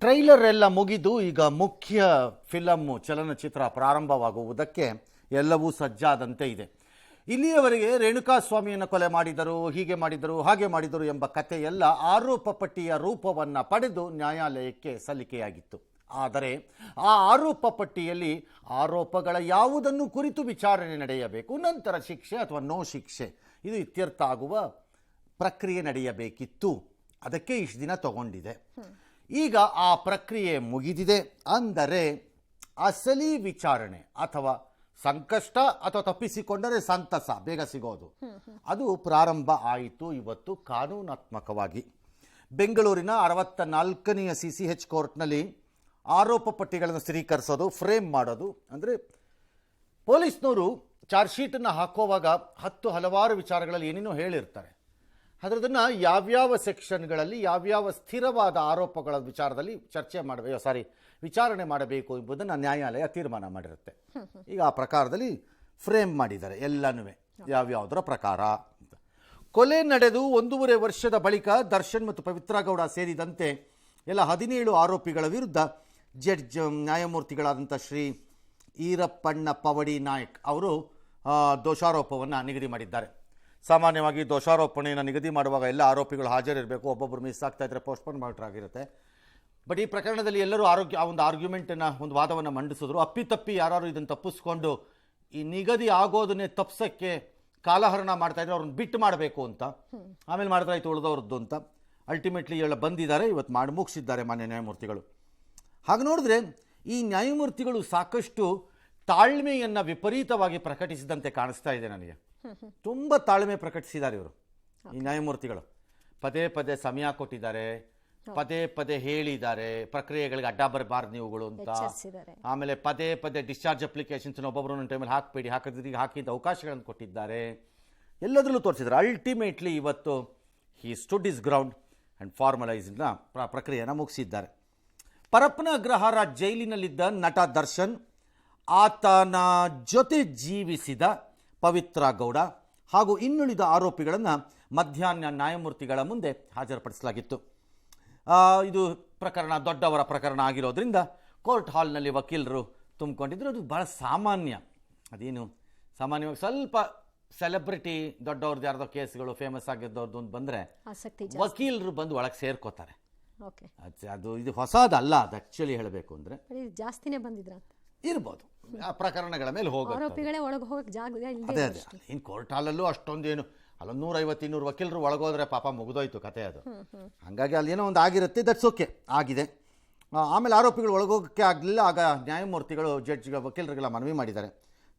Trailer ಎಲ್ಲ ಮುಗಿದು ಈಗ ಮುಖ್ಯ ಫಿಲಮ್ಮು ಚಲನಚಿತ್ರ ಪ್ರಾರಂಭವಾಗುವುದಕ್ಕೆ ಎಲ್ಲವೂ ಸಜ್ಜಾದಂತೆ ಇದೆ. ಇಲ್ಲಿಯವರೆಗೆ ರೇಣುಕಾಸ್ವಾಮಿಯನ್ನು ಕೊಲೆ ಮಾಡಿದರು, ಹೀಗೆ ಮಾಡಿದರು, ಹಾಗೆ ಮಾಡಿದರು ಎಂಬ ಕಥೆಯೆಲ್ಲ ಆರೋಪ ಪಟ್ಟಿಯ ರೂಪವನ್ನು ಪಡೆದು ನ್ಯಾಯಾಲಯಕ್ಕೆ ಸಲ್ಲಿಕೆಯಾಗಿತ್ತು. ಆದರೆ ಆ ಆರೋಪ ಪಟ್ಟಿಯಲ್ಲಿ ಆರೋಪಗಳ ಯಾವುದನ್ನು ಕುರಿತು ವಿಚಾರಣೆ ನಡೆಯಬೇಕು, ನಂತರ ಶಿಕ್ಷೆ ಅಥವಾ ನೋ ಶಿಕ್ಷೆ ಇದು ಇತ್ಯರ್ಥ ಆಗುವ ಪ್ರಕ್ರಿಯೆ ನಡೆಯಬೇಕಿತ್ತು. ಅದಕ್ಕೆ ಇಷ್ಟು ದಿನ ತಗೊಂಡಿದೆ. ಈಗ ಆ ಪ್ರಕ್ರಿಯೆ ಮುಗಿದಿದೆ. ಅಂದರೆ ಅಸಲಿ ವಿಚಾರಣೆ ಅಥವಾ ಸಂಕಷ್ಟ ಅಥವಾ ತಪ್ಪಿಸಿಕೊಂಡರೆ ಸಂತಸ ಬೇಗ ಸಿಗೋದು ಅದು ಪ್ರಾರಂಭ ಆಯಿತು ಇವತ್ತು ಕಾನೂನಾತ್ಮಕವಾಗಿ. ಬೆಂಗಳೂರಿನ 64ನೇ CCH ಕೋರ್ಟ್ನಲ್ಲಿ ಆರೋಪ ಪಟ್ಟಿಗಳನ್ನು ಸ್ಥಿರೀಕರಿಸೋದು, ಫ್ರೇಮ್ ಮಾಡೋದು. ಅಂದರೆ ಪೊಲೀಸ್ನವರು ಚಾರ್ಜ್ ಶೀಟನ್ನು ಹಾಕುವಾಗ ಹಲವಾರು ವಿಚಾರಗಳಲ್ಲಿ ಏನೇನೋ ಹೇಳಿರ್ತಾರೆ. ಅದರದನ್ನು ಯಾವ್ಯಾವ ಸೆಕ್ಷನ್ಗಳಲ್ಲಿ ಯಾವ್ಯಾವ ಸ್ಥಿರವಾದ ಆರೋಪಗಳ ವಿಚಾರದಲ್ಲಿ ವಿಚಾರಣೆ ಮಾಡಬೇಕು ಎಂಬುದನ್ನು ನ್ಯಾಯಾಲಯ ತೀರ್ಮಾನ ಮಾಡಿರುತ್ತೆ. ಈಗ ಆ ಪ್ರಕಾರದಲ್ಲಿ ಫ್ರೇಮ್ ಮಾಡಿದ್ದಾರೆ ಎಲ್ಲನೂ, ಯಾವ್ಯಾವುದರ ಪ್ರಕಾರ. ಕೊಲೆ ನಡೆದು 1.5 ವರ್ಷದ ಬಳಿಕ ದರ್ಶನ್ ಮತ್ತು ಪವಿತ್ರ ಗೌಡ ಸೇರಿದಂತೆ ಎಲ್ಲ 17 ಆರೋಪಿಗಳ ವಿರುದ್ಧ ಜಡ್ಜ್ ನ್ಯಾಯಮೂರ್ತಿಗಳಾದಂಥ ಶ್ರೀ ಈರಪ್ಪಣ್ಣ ಪವಡಿ ನಾಯಕ್ ಅವರು ದೋಷಾರೋಪವನ್ನು ನಿಗದಿ ಮಾಡಿದ್ದಾರೆ. ಸಾಮಾನ್ಯವಾಗಿ ದೋಷಾರೋಪಣೆಯನ್ನು ನಿಗದಿ ಮಾಡುವಾಗ ಎಲ್ಲ ಆರೋಪಿಗಳು ಹಾಜರಿರಬೇಕು. ಒಬ್ಬೊಬ್ಬರು ಮಿಸ್ ಆಗ್ತಾ ಇದ್ದರೆ ಪೋಸ್ಟ್ಪೋನ್ ಮಾಡಿರಾಗಿರುತ್ತೆ. ಬಟ್ ಈ ಪ್ರಕರಣದಲ್ಲಿ ಎಲ್ಲರೂ ಒಂದು ಆರ್ಗ್ಯುಮೆಂಟನ್ನು, ಒಂದು ವಾದವನ್ನು ಮಂಡಿಸಿದ್ರು. ಅಪ್ಪಿತಪ್ಪಿ ಯಾರು ಇದನ್ನು ತಪ್ಪಿಸ್ಕೊಂಡು ಈ ನಿಗದಿ ಆಗೋದನ್ನೇ ತಪ್ಪಿಸೋಕ್ಕೆ ಕಾಲಹರಣ ಮಾಡ್ತಾಯಿದ್ರು, ಅವ್ರನ್ನ ಬಿಟ್ಟು ಮಾಡಬೇಕು ಅಂತ. ಆಮೇಲೆ ಮಾಡಿದ್ರಾಯ್ತು ಉಳಿದವ್ರದ್ದು ಅಂತ. ಅಲ್ಟಿಮೇಟ್ಲಿ ಎಲ್ಲ ಬಂದಿದ್ದಾರೆ, ಇವತ್ತು ಮಾಡಿ ಮುಗಿಸಿದ್ದಾರೆ ಮಾನ್ಯ ನ್ಯಾಯಮೂರ್ತಿಗಳು. ಹಾಗೆ ನೋಡಿದ್ರೆ ಈ ನ್ಯಾಯಮೂರ್ತಿಗಳು ಸಾಕಷ್ಟು ತಾಳ್ಮೆಯನ್ನು ವಿಪರೀತವಾಗಿ ಪ್ರಕಟಿಸಿದಂತೆ ಕಾಣಿಸ್ತಾ ಇದೆ ನನಗೆ. ತುಂಬ ತಾಳ್ಮೆ ಪ್ರಕಟಿಸಿದ್ದಾರೆ ಇವರು, ಈ ನ್ಯಾಯಮೂರ್ತಿಗಳು. ಪದೇ ಪದೇ ಸಮಯ ಕೊಟ್ಟಿದ್ದಾರೆ, ಪದೇ ಪದೇ ಹೇಳಿದ್ದಾರೆ ಪ್ರಕ್ರಿಯೆಗಳಿಗೆ ಅಡ್ಡ ಬರಬಾರ್ದು ನೀವುಗಳು ಅಂತ. ಆಮೇಲೆ ಪದೇ ಪದೇ ಡಿಸ್ಚಾರ್ಜ್ ಅಪ್ಲಿಕೇಶನ್ಸ್ ಒಬ್ಬೊಬ್ಬರು ಒಂದು ಟೈಮಲ್ಲಿ ಹಾಕಬೇಡಿ, ಹಾಕಿದ ಅವಕಾಶಗಳನ್ನು ಕೊಟ್ಟಿದ್ದಾರೆ. ಎಲ್ಲದರಲ್ಲೂ ತೋರಿಸಿದ್ದಾರೆ. ಅಲ್ಟಿಮೇಟ್ಲಿ ಇವತ್ತು ಹಿ ಸ್ಟುಡ್ ಇಸ್ ಗ್ರೌಂಡ್ ಆ್ಯಂಡ್ ಫಾರ್ಮಲೈಸ್ನ ಪ್ರಕ್ರಿಯೆಯನ್ನು ಮುಗಿಸಿದ್ದಾರೆ. ಪರಪ್ಪನ ಅಗ್ರಹಾರ ಜೈಲಿನಲ್ಲಿದ್ದ ನಟ ದರ್ಶನ್, ಆತನ ಜೊತೆ ಜೀವಿಸಿದ ಪವಿತ್ರ ಗೌಡ ಹಾಗೂ ಇನ್ನುಳಿದ ಆರೋಪಿಗಳನ್ನು ಮಧ್ಯಾಹ್ನ ನ್ಯಾಯಮೂರ್ತಿಗಳ ಮುಂದೆ ಹಾಜರುಪಡಿಸಲಾಗಿತ್ತು. ಇದು ಪ್ರಕರಣ ದೊಡ್ಡವರ ಪ್ರಕರಣ ಆಗಿರೋದ್ರಿಂದ ಕೋರ್ಟ್ ಹಾಲ್ನಲ್ಲಿ ವಕೀಲರು ತುಂಬಿಕೊಂಡಿದ್ರು. ಅದು ಭಾಳ ಸಾಮಾನ್ಯ. ಅದೇನು ಸಾಮಾನ್ಯವಾಗಿ ಸ್ವಲ್ಪ ಸೆಲೆಬ್ರಿಟಿ ದೊಡ್ಡವ್ರದ್ದು ಯಾರ್ದೋ ಕೇಸ್ಗಳು ಫೇಮಸ್ ಆಗಿದ್ದವ್ರದ್ದು ಅಂತ ಬಂದರೆ ವಕೀಲರು ಬಂದು ಒಳಗೆ ಸೇರ್ಕೋತಾರೆ. ಅದು ಇದು ಹೊಸದಲ್ಲ. ಅದು ಆ್ಯಕ್ಚುಲಿ ಹೇಳಬೇಕು ಅಂದರೆ ಜಾಸ್ತಿನೇ ಬಂದಿದ್ರ ಇರ್ಬೋದು. ಆ ಪ್ರಕರಣಗಳ ಮೇಲೆ ಅದೇ ಇನ್ನು ಕೋರ್ಟ್ ಹಾಲಲ್ಲೂ ಅಷ್ಟೊಂದೇನು ಅಲ್ಲ, 150-200 ವಕೀಲರು ಒಳಗೋದ್ರೆ ಪಾಪ ಮುಗಿದೋಯ್ತು ಕತೆ ಅದು. ಹಾಗಾಗಿ ಅಲ್ಲೇನೋ ಒಂದು ಆಗಿರುತ್ತೆ. ದಟ್ಸ್ ಓಕೆ, ಆಗಿದೆ. ಆಮೇಲೆ ಆರೋಪಿಗಳು ಒಳಗೋಗಕ್ಕೆ ಆಗಲಿಲ್ಲ. ಆಗ ನ್ಯಾಯಮೂರ್ತಿಗಳು ಜಡ್ಜ್ಗೆ ವಕೀಲರಿಗೆಲ್ಲ ಮನವಿ ಮಾಡಿದ್ದಾರೆ,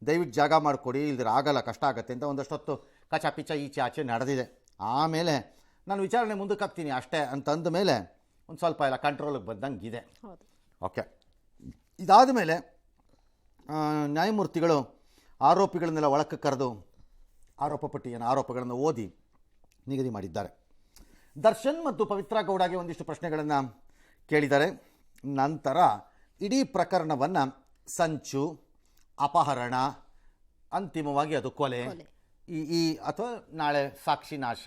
ದಯವಿಟ್ಟು ಜಾಗ ಮಾಡಿಕೊಡಿ, ಇಲ್ದಿರ ಆಗಲ್ಲ, ಕಷ್ಟ ಆಗುತ್ತೆ ಅಂತ. ಒಂದಷ್ಟೊತ್ತು ಕಚ ಪಿಚ ಈಚೆ ಆಚೆ ನಡೆದಿದೆ. ಆಮೇಲೆ ನಾನು ವಿಚಾರಣೆ ಮುಂದಕ್ಕೆ ಹಾಕ್ತೀನಿ ಅಷ್ಟೇ ಅಂತಂದ ಮೇಲೆ ಒಂದು ಸ್ವಲ್ಪ ಎಲ್ಲ ಕಂಟ್ರೋಲಿಗೆ ಬಂದಂಗೆ ಇದೆ. ಓಕೆ, ಇದಾದ ಮೇಲೆ ನ್ಯಾಯಮೂರ್ತಿಗಳು ಆರೋಪಿಗಳನ್ನೆಲ್ಲ ಒಳಕ್ಕೆ ಕರೆದು ಆರೋಪಗಳನ್ನು ಓದಿ ನಿಗದಿ ಮಾಡಿದ್ದಾರೆ. ದರ್ಶನ್ ಮತ್ತು ಪವಿತ್ರ ಗೌಡಗೆ ಒಂದಿಷ್ಟು ಪ್ರಶ್ನೆಗಳನ್ನು ಕೇಳಿದ್ದಾರೆ. ನಂತರ ಇಡೀ ಪ್ರಕರಣವನ್ನು ಸಂಚು, ಅಪಹರಣ, ಅಂತಿಮವಾಗಿ ಅದು ಕೊಲೆ, ಈ ಅಥವಾ ನಾಳೆ ಸಾಕ್ಷಿ ನಾಶ,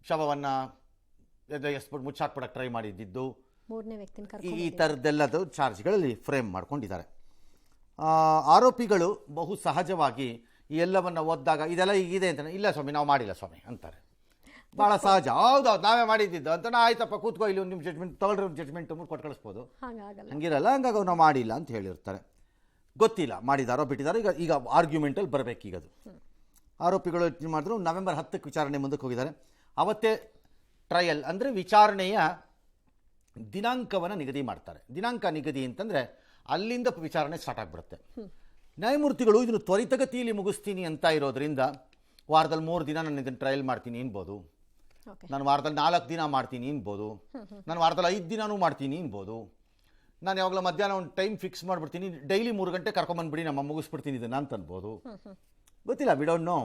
ಶವವನ್ನು ಮುಚ್ಚಾಕ್ಬಿಡಕ್ಕೆ ಟ್ರೈ ಮಾಡಿದ್ದು, ಈ ಥರದ್ದೆಲ್ಲದು ಚಾರ್ಜ್ಗಳಲ್ಲಿ ಫ್ರೇಮ್ ಮಾಡ್ಕೊಂಡಿದ್ದಾರೆ. ಆರೋಪಿಗಳು ಬಹು ಸಹಜವಾಗಿ ಈ ಎಲ್ಲವನ್ನು ಓದಿದಾಗ ಇದೆಲ್ಲ ಹೀಗಿದೆ ಅಂತ, ಇಲ್ಲ ಸ್ವಾಮಿ ನಾವು ಮಾಡಿಲ್ಲ ಸ್ವಾಮಿ ಅಂತಾರೆ. ಭಾಳ ಸಹಜ. ಹೌದು ನಾವೇ ಮಾಡಿದ್ದು ಅಂತ, ಆಯ್ತಪ್ಪ ಕೂತ್ಕೋ, ಇಲ್ಲಿ ಒಂದು ನಿಮ್ಮ ಜಡ್ಜ್ಮೆಂಟ್ ತೊಗೊಳ್ರಿ, ಜಡ್ಜ್ಮೆಂಟ್ ಕೊಟ್ಟು ಕಳಿಸ್ಬೋದು. ಹಂಗಿರಲ್ಲ. ಹಂಗಾಗಿ ನಾವು ಮಾಡಿಲ್ಲ ಅಂತ ಹೇಳಿರ್ತಾರೆ. ಗೊತ್ತಿಲ್ಲ ಮಾಡಿದಾರೋ ಬಿಟ್ಟಿದಾರೋ. ಈಗ ಆರ್ಗ್ಯುಮೆಂಟಲ್ಲಿ ಬರಬೇಕೀಗ ಅದು. ಆರೋಪಿಗಳು ಏನು ಮಾಡಿದ್ರು, ನವೆಂಬರ್ 10ಕ್ಕೆ ವಿಚಾರಣೆ ಮುಂದಕ್ಕೆ ಹೋಗಿದ್ದಾರೆ. ಅವತ್ತೇ ಟ್ರಯಲ್ ಅಂದರೆ ವಿಚಾರಣೆಯ ದಿನಾಂಕವನ್ನು ನಿಗದಿ ಮಾಡ್ತಾರೆ. ದಿನಾಂಕ ನಿಗದಿ ಅಂತಂದರೆ ಅಲ್ಲಿಂದ ವಿಚಾರಣೆ ಸ್ಟಾರ್ಟ್ ಆಗಿಬಿಡುತ್ತೆ. ನ್ಯಾಯಮೂರ್ತಿಗಳು ಇದನ್ನು ತ್ವರಿತಗತಿಯಲ್ಲಿ ಮುಗಿಸ್ತೀನಿ ಅಂತ ಇರೋದ್ರಿಂದ ವಾರದಲ್ಲಿ 3 ದಿನ ನಾನು ಇದನ್ನು ಟ್ರಯಲ್ ಮಾಡ್ತೀನಿ ಅನ್ಬೋದು, ನಾನು ವಾರದಲ್ಲಿ 4 ದಿನ ಮಾಡ್ತೀನಿ ಅನ್ಬೋದು, ನಾನು ವಾರದಲ್ಲಿ 5 ದಿನವೂ ಮಾಡ್ತೀನಿ ಅನ್ಬೋದು, ನಾನು ಯಾವಾಗಲೂ ಮಧ್ಯಾಹ್ನ ಒಂದು ಟೈಮ್ ಫಿಕ್ಸ್ ಮಾಡಿಬಿಡ್ತೀನಿ, ಡೈಲಿ 3 ಗಂಟೆ ಕರ್ಕೊಂಬಂದ್ಬಿಡಿ ನಮ್ಮ ಮುಗಿಸ್ಬಿಡ್ತೀನಿ ಇದನ್ನು ಅಂತ ಅನ್ಬೋದು. ಗೊತ್ತಿಲ್ಲ, ವಿ ಡೋಂಟ್ ನೋ.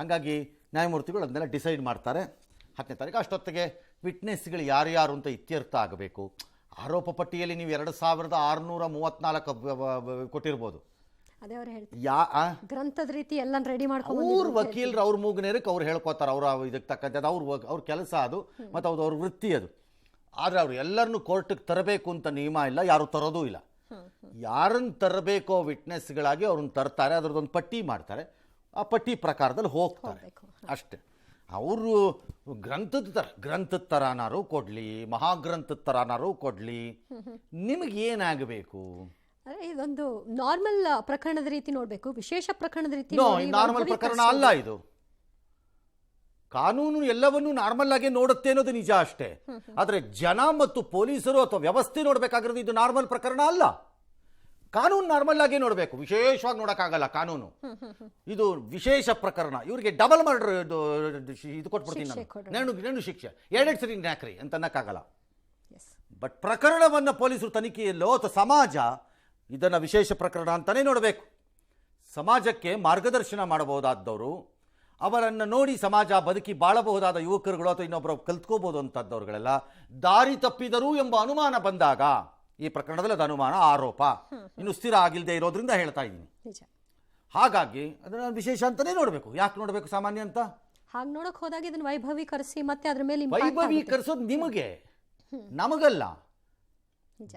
ಹಾಗಾಗಿ ನ್ಯಾಯಮೂರ್ತಿಗಳು ಅದನ್ನೆಲ್ಲ ಡಿಸೈಡ್ ಮಾಡ್ತಾರೆ. 10ನೇ ತಾರೀಕು ಅಷ್ಟೊತ್ತಿಗೆ ವಿಟ್ನೆಸ್ಗಳು ಯಾರ್ಯಾರು ಅಂತ ಇತ್ಯರ್ಥ ಆಗಬೇಕು. ಆರೋಪ ಪಟ್ಟಿಯಲ್ಲಿ ನೀವು 2634 ಕೊಟ್ಟಿರ್ಬೋದು. ಗ್ರಂಥದ ರೀತಿ ಎಲ್ಲ ರೆಡಿ ಮಾಡ್ಕೊಂಡು ಅವ್ರ ವಕೀಲರು ಅವ್ರ ಮೂಗನೇರಕ್ಕೆ ಅವ್ರು ಹೇಳ್ಕೊತಾರೆ. ಅವ್ರ ಇದಕ್ಕೆ ತಕ್ಕಂತೆ ಅವ್ರ ಕೆಲಸ ಅದು, ಮತ್ತು ಅವ್ರ ವೃತ್ತಿ ಅದು. ಆದರೆ ಅವ್ರು ಎಲ್ಲರನ್ನೂ ಕೋರ್ಟಿಗೆ ತರಬೇಕು ಅಂತ ನಿಯಮ ಇಲ್ಲ, ಯಾರು ತರೋದೂ ಇಲ್ಲ. ಯಾರನ್ನು ತರಬೇಕೋ ವಿಟ್ನೆಸ್ಗಳಾಗಿ ಅವ್ರನ್ನ ತರ್ತಾರೆ, ಅದರದ್ದೊಂದು ಪಟ್ಟಿ ಮಾಡ್ತಾರೆ, ಆ ಪಟ್ಟಿ ಪ್ರಕಾರದಲ್ಲಿ ಹೋಗ್ತಾರೆ ಅಷ್ಟೇ. ಅವರು ಗ್ರಂಥದ ಥರನಾರು ಕೊಡಲಿ, ಮಹಾಗ್ರಂಥದ ಥರನಾರು ಕೊಡಲಿ, ನಿಮಗೆ ಏನಾಗಬೇಕು? ಇದೊಂದು ನಾರ್ಮಲ್ ಪ್ರಕರಣದ ರೀತಿ ನೋಡ್ಬೇಕು, ವಿಶೇಷ ಪ್ರಕರಣದ ರೀತಿ ನಾರ್ಮಲ್ ಪ್ರಕರಣ ಅಲ್ಲ ಇದು. ಕಾನೂನು ಎಲ್ಲವನ್ನೂ ನಾರ್ಮಲ್ ಆಗಿ ನೋಡುತ್ತೆ ಅನ್ನೋದು ನಿಜ ಅಷ್ಟೇ. ಆದರೆ ಜನ ಮತ್ತು ಪೊಲೀಸರು ಅಥವಾ ವ್ಯವಸ್ಥೆ ನೋಡ್ಬೇಕಾಗಿರೋದು ಇದು ನಾರ್ಮಲ್ ಪ್ರಕರಣ ಅಲ್ಲ. ಕಾನೂನು ನಾರ್ಮಲ್ ಆಗಿ ನೋಡಬೇಕು, ವಿಶೇಷವಾಗಿ ನೋಡೋಕ್ಕಾಗಲ್ಲ ಕಾನೂನು. ಇದು ವಿಶೇಷ ಪ್ರಕರಣ, ಇವರಿಗೆ ಡಬಲ್ ಮರ್ಡರ್ ಇದು ಕೊಟ್ಬಿಡ್ತೀನಿ ನಾನು, ನೇಣು ಶಿಕ್ಷೆ 2 ಸರಿ ನ್ಯಾಕ್ರಿ ಅಂತ ಅನ್ನಕ್ಕಾಗಲ್ಲ. ಬಟ್ ಪ್ರಕರಣವನ್ನು ಪೊಲೀಸರು ತನಿಖೆಯಲ್ಲೋ ಅಥವಾ ಸಮಾಜ ಇದನ್ನು ವಿಶೇಷ ಪ್ರಕರಣ ಅಂತಲೇ ನೋಡಬೇಕು. ಸಮಾಜಕ್ಕೆ ಮಾರ್ಗದರ್ಶನ ಮಾಡಬಹುದಾದವರು, ಅವರನ್ನು ನೋಡಿ ಸಮಾಜ ಬದುಕಿ ಬಾಳಬಹುದಾದ ಯುವಕರುಗಳು ಅಥವಾ ಇನ್ನೊಬ್ಬರು ಕಲ್ತ್ಕೋಬಹುದು ಅಂತದ್ದವ್ರುಗಳೆಲ್ಲ ದಾರಿ ತಪ್ಪಿದರು ಎಂಬ ಅನುಮಾನ ಬಂದಾಗ, ಈ ಪ್ರಕರಣದಲ್ಲಿ ಅದು ಅನುಮಾನ, ಆರೋಪ ಇನ್ನು ಸ್ಥಿರ ಆಗಿಲ್ಲದೆ ಇರೋದ್ರಿಂದ ಹೇಳ್ತಾ ಇದ್ದೀನಿ. ಹಾಗಾಗಿ ಅದನ್ನು ವಿಶೇಷ ಅಂತಲೇ ನೋಡಬೇಕು. ಯಾಕೆ ನೋಡಬೇಕು ಸಾಮಾನ್ಯ ಅಂತ? ಹಾಗೆ ನೋಡಕ್ ಹೋದಾಗ ಇದನ್ನ ವೈಭವೀಕರಿಸಿ ಮತ್ತೆ ಅದ್ರ ಮೇಲೆ ವೈಭವೀಕರಿಸೋದು ನಿಮಗೆ, ನಮಗಲ್ಲ.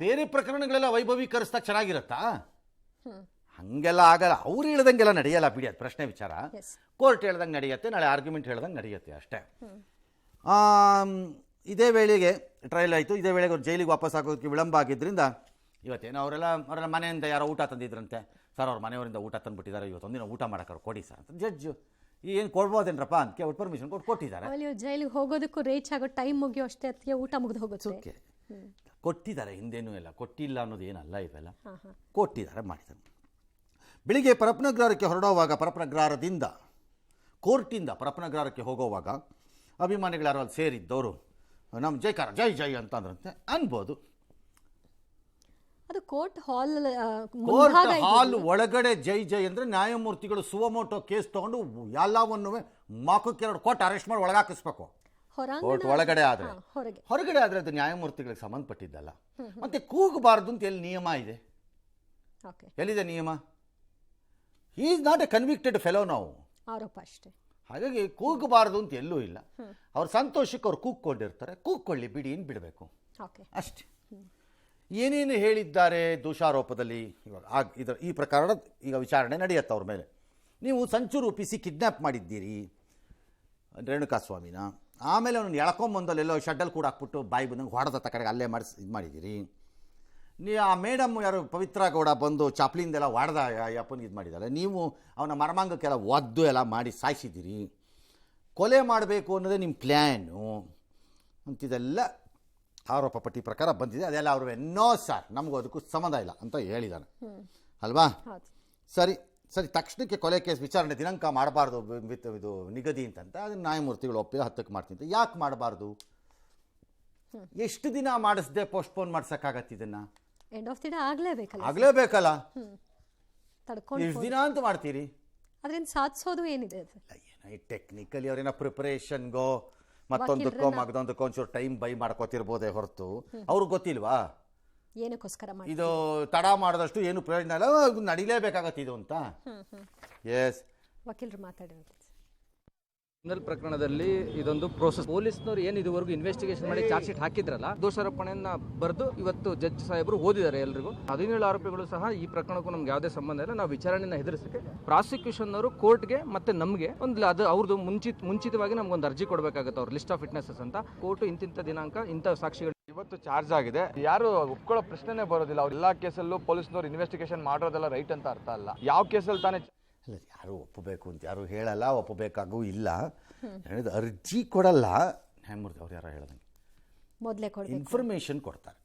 ಬೇರೆ ಪ್ರಕರಣಗಳೆಲ್ಲ ವೈಭವೀಕರಿಸ್ತಾ ಚೆನ್ನಾಗಿರತ್ತಾ? ಹಂಗೆಲ್ಲ ಆಗಲ್ಲ. ಅವ್ರು ಹೇಳ್ದಂಗೆಲ್ಲ ನಡೆಯಲ್ಲ ಬಿಡಿ, ಅದು ಪ್ರಶ್ನೆ ವಿಚಾರ. ಕೋರ್ಟ್ ಹೇಳ್ದಂಗೆ ನಡೆಯುತ್ತೆ, ನಾಳೆ ಆರ್ಗ್ಯುಮೆಂಟ್ ಹೇಳ್ದಂಗೆ ನಡೆಯುತ್ತೆ ಅಷ್ಟೇ. ಇದೇ ವೇಳೆಗೆ ಟ್ರಯಲ್ ಆಯಿತು, ಇದೇ ವೇಳೆಗೆ ಅವ್ರು ಜೈಲಿಗೆ ವಾಪಸ್ ಆಗೋದಕ್ಕೆ ವಿಳಂಬ ಆಗಿದ್ದರಿಂದ ಇವತ್ತೇನೋ ಅವರೆಲ್ಲ ಮನೆಯಿಂದ ಯಾರೋ ಊಟ ತಂದಿದ್ರಂತೆ. ಸರ್ ಅವ್ರ ಮನೆಯವರಿಂದ ಊಟ ತಂದುಬಿಟ್ಟಿದ್ದಾರೆ, ಇವತ್ತೊಂದಿನ ಊಟ ಮಾಡೋಕ್ಕಾರು ಕೊಡಿ ಸರ್ ಅಂತ ಜಡ್ಜು ಏನು ಕೊಡ್ಬೋದೇನ್ರಪ್ಪ ಅಂತ ಕೇಳಿ ಪರ್ಮಿಷನ್ ಕೊಟ್ಟಿದ್ದಾರೆ. ಜೈಲಿಗೆ ಹೋಗೋದಕ್ಕೂ ರೀಚ್ ಆಗೋ ಟೈಮ್ ಮುಗಿಯೋ ಅಷ್ಟೇ ಅದಕ್ಕೆ ಊಟ ಮುಗಿದು ಹೋಗುತ್ತೆ. ಕೊಟ್ಟಿದ್ದಾರೆ, ಹಿಂದೇನೂ ಇಲ್ಲ, ಕೊಟ್ಟಿಲ್ಲ ಅನ್ನೋದು ಏನಲ್ಲ, ಇವೆಲ್ಲ ಕೊಟ್ಟಿದ್ದಾರೆ, ಮಾಡಿದ್ದಾರೆ. ಬೆಳಿಗ್ಗೆ ಪರಪ್ಪನಗ್ರಹಾರಕ್ಕೆ ಹೊರಡುವಾಗ, ಪರಪ್ಪನಗ್ರಹಾರದಿಂದ ಕೋರ್ಟಿಂದ ಪರಪ್ಪನಗ್ರಹಾರಕ್ಕೆ ಹೋಗೋವಾಗ ಅಭಿಮಾನಿಗಳು ಯಾರು ಅಲ್ಲಿ ಸೇರಿದ್ದವರು ನಮ್ಮ ಜೈಕಾರ ಜೈ ಜೈ ಅಂತ ಅಂದ್ರಂತೆ ಅನ್ಬೋದು. ಅದು ಕೋರ್ಟ್ ಹಾಲ್ ಒಳಗಡೆ ಜೈ ಜೈ ಅಂದರೆ ನ್ಯಾಯಮೂರ್ತಿಗಳು ಸುವಮೋಟೋ ಕೇಸ್ ತಗೊಂಡು ಎಲ್ಲವನ್ನೂ ಮಾಕಕ್ಕೆ 2 ಕೋರ್ಟ್ ಅರೆಸ್ಟ್ ಮಾಡಿ ಒಳಗಾಕಿಸ್ಬೇಕು. ಕೋರ್ಟ್ ಒಳಗಡೆ ಆದರೆ, ಹೊರಗಡೆ ಆದರೆ ಅದು ನ್ಯಾಯಮೂರ್ತಿಗಳಿಗೆ ಸಂಬಂಧಪಟ್ಟಿದ್ದಲ್ಲ. ಮತ್ತೆ ಕೂಗಬಾರ್ದು ಅಂತ ಎಲ್ಲಿ ನಿಯಮ ಇದೆ? ಎಲ್ಲಿದೆ ನಿಯಮ? He is not A convicted fellow, ನಾವು ಆರೋಪ ಅಷ್ಟೇ. ಹಾಗಾಗಿ ಕೂಗಬಾರ್ದು ಅಂತ ಎಲ್ಲೂ ಇಲ್ಲ. ಅವ್ರ ಸಂತೋಷಕ್ಕೆ ಅವ್ರು ಕೂಗ್ಕೊಂಡಿರ್ತಾರೆ, ಕೂಗ್ಕೊಳ್ಳಿ ಬಿಡಿ, ಏನು ಬಿಡಬೇಕು ಅಷ್ಟೇ. ಏನೇನು ಹೇಳಿದ್ದಾರೆ ದೋಷಾರೋಪದಲ್ಲಿ, ಇವಾಗ ಈ ಪ್ರಕರಣ ಈಗ ವಿಚಾರಣೆ ನಡೆಯುತ್ತೆ ಅವ್ರ ಮೇಲೆ. ನೀವು ಸಂಚು ರೂಪಿಸಿ ಕಿಡ್ನ್ಯಾಪ್ ಮಾಡಿದ್ದೀರಿ ರೇಣುಕಾಸ್ವಾಮಿನ, ಆಮೇಲೆ ಅವನು ಎಳ್ಕೊಂಬಂದಲ್ಲೆಲ್ಲೋ ಶಡ್ಡಲ್ಲಿ ಕೂಡ ಹಾಕ್ಬಿಟ್ಟು ಬಾಯಿ ಬಂದಂಗೆ ಹೊಡೆದ ಕಡೆಗೆ ಅಲ್ಲೇ ಮಾಡಿಸಿ ಇದು ಮಾಡಿದ್ದೀರಿ. ಆ ಮೇಡಮ್ ಯಾರು ಪವಿತ್ರ ಗೌಡ ಬಂದು ಚಾಪ್ಲಿಂದೆಲ್ಲ ಹೊಡೆದ ಅಪ್ಪನಿಗೆ ಇದು ಮಾಡಿದ್ದಾರೆ. ನೀವು ಅವನ ಮರ್ಮಾಂಗಕ್ಕೆಲ್ಲ ಒದ್ದು ಎಲ್ಲ ಮಾಡಿ ಸಾಯಿಸಿದ್ದೀರಿ. ಕೊಲೆ ಮಾಡಬೇಕು ಅನ್ನೋದೇ ನಿಮ್ಮ ಪ್ಲ್ಯಾನು ಅಂತಿದೆಲ್ಲ ಆರೋಪ ಪಟ್ಟಿ ಪ್ರಕಾರ ಬಂದಿದೆ. ಅದೆಲ್ಲ ಅವರು ನೋ ಸರ್, ನಮಗೂ ಅದಕ್ಕೂ ಸಂಬಂಧ ಇಲ್ಲ ಅಂತ ಹೇಳಿದ್ದಾನೆ ಅಲ್ವಾ? ಸರಿ ಸರಿ, ತಕ್ಷಣಕ್ಕೆ ಕೊಲೆ ಕೇಸ್ ವಿಚಾರಣೆ ದಿನಾಂಕ ಮಾಡಬಾರ್ದು ಇದು ನಿಗದಿ ಅಂತಂತ ಅದನ್ನು ನ್ಯಾಯಮೂರ್ತಿಗಳು ಒಪ್ಪಿಗೆ 10ಕ್ಕೆ ಮಾಡ್ತೀನಿ. ಯಾಕೆ ಮಾಡಬಾರ್ದು? ಎಷ್ಟು ದಿನ ಮಾಡಿಸ್ದೆ ಪೋಸ್ಟ್ಪೋನ್ ಮಾಡ್ಸೋಕ್ಕಾಗತ್ತೆ? ಇದನ್ನು ಎಂಡ್ ಆಫ್ ದಿ ಡೇ ಆಗಲೇಬೇಕಲ್ಲ. ಎಷ್ಟು ದಿನ ಅಂತ ಮಾಡ್ತೀರಿ? ಅದರಿಂದ ಸಾಧಿಸೋದು ಏನಿದೆ? ಟೆಕ್ನಿಕಲಿ ಅವ್ರೇನೋ ಪ್ರಿಪರೇಷನ್ಗೋ ಮತ್ತೊಂದಕ್ಕೋ ಮಗದೊಂದಕ್ಕೋ ಒಂಚೂರು ಟೈಮ್ ಬೈ ಮಾಡ್ಕೋತಿರ್ಬೋದೇ ಹೊರತು ಅವ್ರಿಗೆ ಗೊತ್ತಿಲ್ವಾ ಏನಕ್ಕೋಸ್ಕರ ಇದು ತಡ ಮಾಡಿದಷ್ಟು ಏನು ಪ್ರಯೋಜನ ಇಲ್ಲ, ನಡೀಲೇಬೇಕಾಗತ್ತೆ ಇದು ಅಂತ. ಎಸ್, ವಕೀಲರು ಮಾತಾಡಿರೋದು ಕ್ರಿಮಿನಲ್ ಪ್ರಕರಣದಲ್ಲಿ ಇದೊಂದು ಪ್ರೋಸೆಸ್. ಪೊಲೀಸ್ನವರು ಏನು ಇದುವರೆಗೂ ಇನ್ವೆಸ್ಟಿಗೇಷನ್ ಮಾಡಿ ಚಾರ್ಜ್ ಶೀಟ್ ಹಾಕಿದ್ರಲ್ಲ, ದೋಷಾರೋಪಣೆಯನ್ನ ಬರೆದು ಇವತ್ತು ಜಡ್ಜ್ ಸಾಹೇಬರು ಓದಿದ್ದಾರೆ ಎಲ್ರಿಗೂ. 17 ಆರೋಪಿಗಳು ಸಹ ಈ ಪ್ರಕರಣಕ್ಕೂ ನಮ್ಗೆ ಯಾವುದೇ ಸಂಬಂಧ ಇಲ್ಲ. ನಾವು ವಿಚಾರಣೆನ ಎದುರಿಸಕ್ಕೆ ಪ್ರಾಸಿಕ್ಯೂಷನ್ ಅವರು ಕೋರ್ಟ್ಗೆ ಮತ್ತೆ ನಮಗೆ ಒಂದು ಅದು ಅವ್ರದ್ದು ಮುಂಚಿತವಾಗಿ ನಮ್ಗೊಂದು ಅರ್ಜಿ ಕೊಡಬೇಕಾಗುತ್ತೆ, ಅವ್ರ ಲಿಸ್ಟ್ ಆಫ್ ವಿಟ್ನೆಸಸ್ ಅಂತ. ಕೋರ್ಟ್ ಇಂತಿಂಥ ದಿನಾಂಕ ಇಂಥ ಸಾಕ್ಷಿಗಳು ಇವತ್ತು ಚಾರ್ಜ್ ಆಗಿದೆ, ಯಾರು ಒಪ್ಕೊಳ್ಳೋ ಪ್ರಶ್ನೆನೇ ಬರೋದಿಲ್ಲ. ಅವ್ರು ಎಲ್ಲ ಕೇಸಲ್ಲೂ ಪೊಲೀಸ್ನವ್ರು ಇನ್ವೆಸ್ಟಿಗೇಷನ್ ಮಾಡೋದೆಲ್ಲ ರೈಟ್ ಅಂತ ಅರ್ಥ ಅಲ್ಲ. ಯಾವ ಕೇಸಲ್ಲಿ ತಾನೇ ಇಲ್ಲ, ಯಾರು ಒಪ್ಪಬೇಕು ಅಂತ ಯಾರು ಹೇಳಲ್ಲ, ಒಪ್ಪಬೇಕಾಗೂ ಇಲ್ಲ. ಹೇಳಿದ ಅರ್ಜಿ ಕೊಡಲ್ಲ ನ್ಯಾಯಮೂರ್ತಿ ಅವ್ರು, ಯಾರು ಹೇಳ್ದಂಗೆ ಮೊದಲೇ ಇನ್ಫಾರ್ಮೇಷನ್ ಕೊಡ್ತಾರೆ.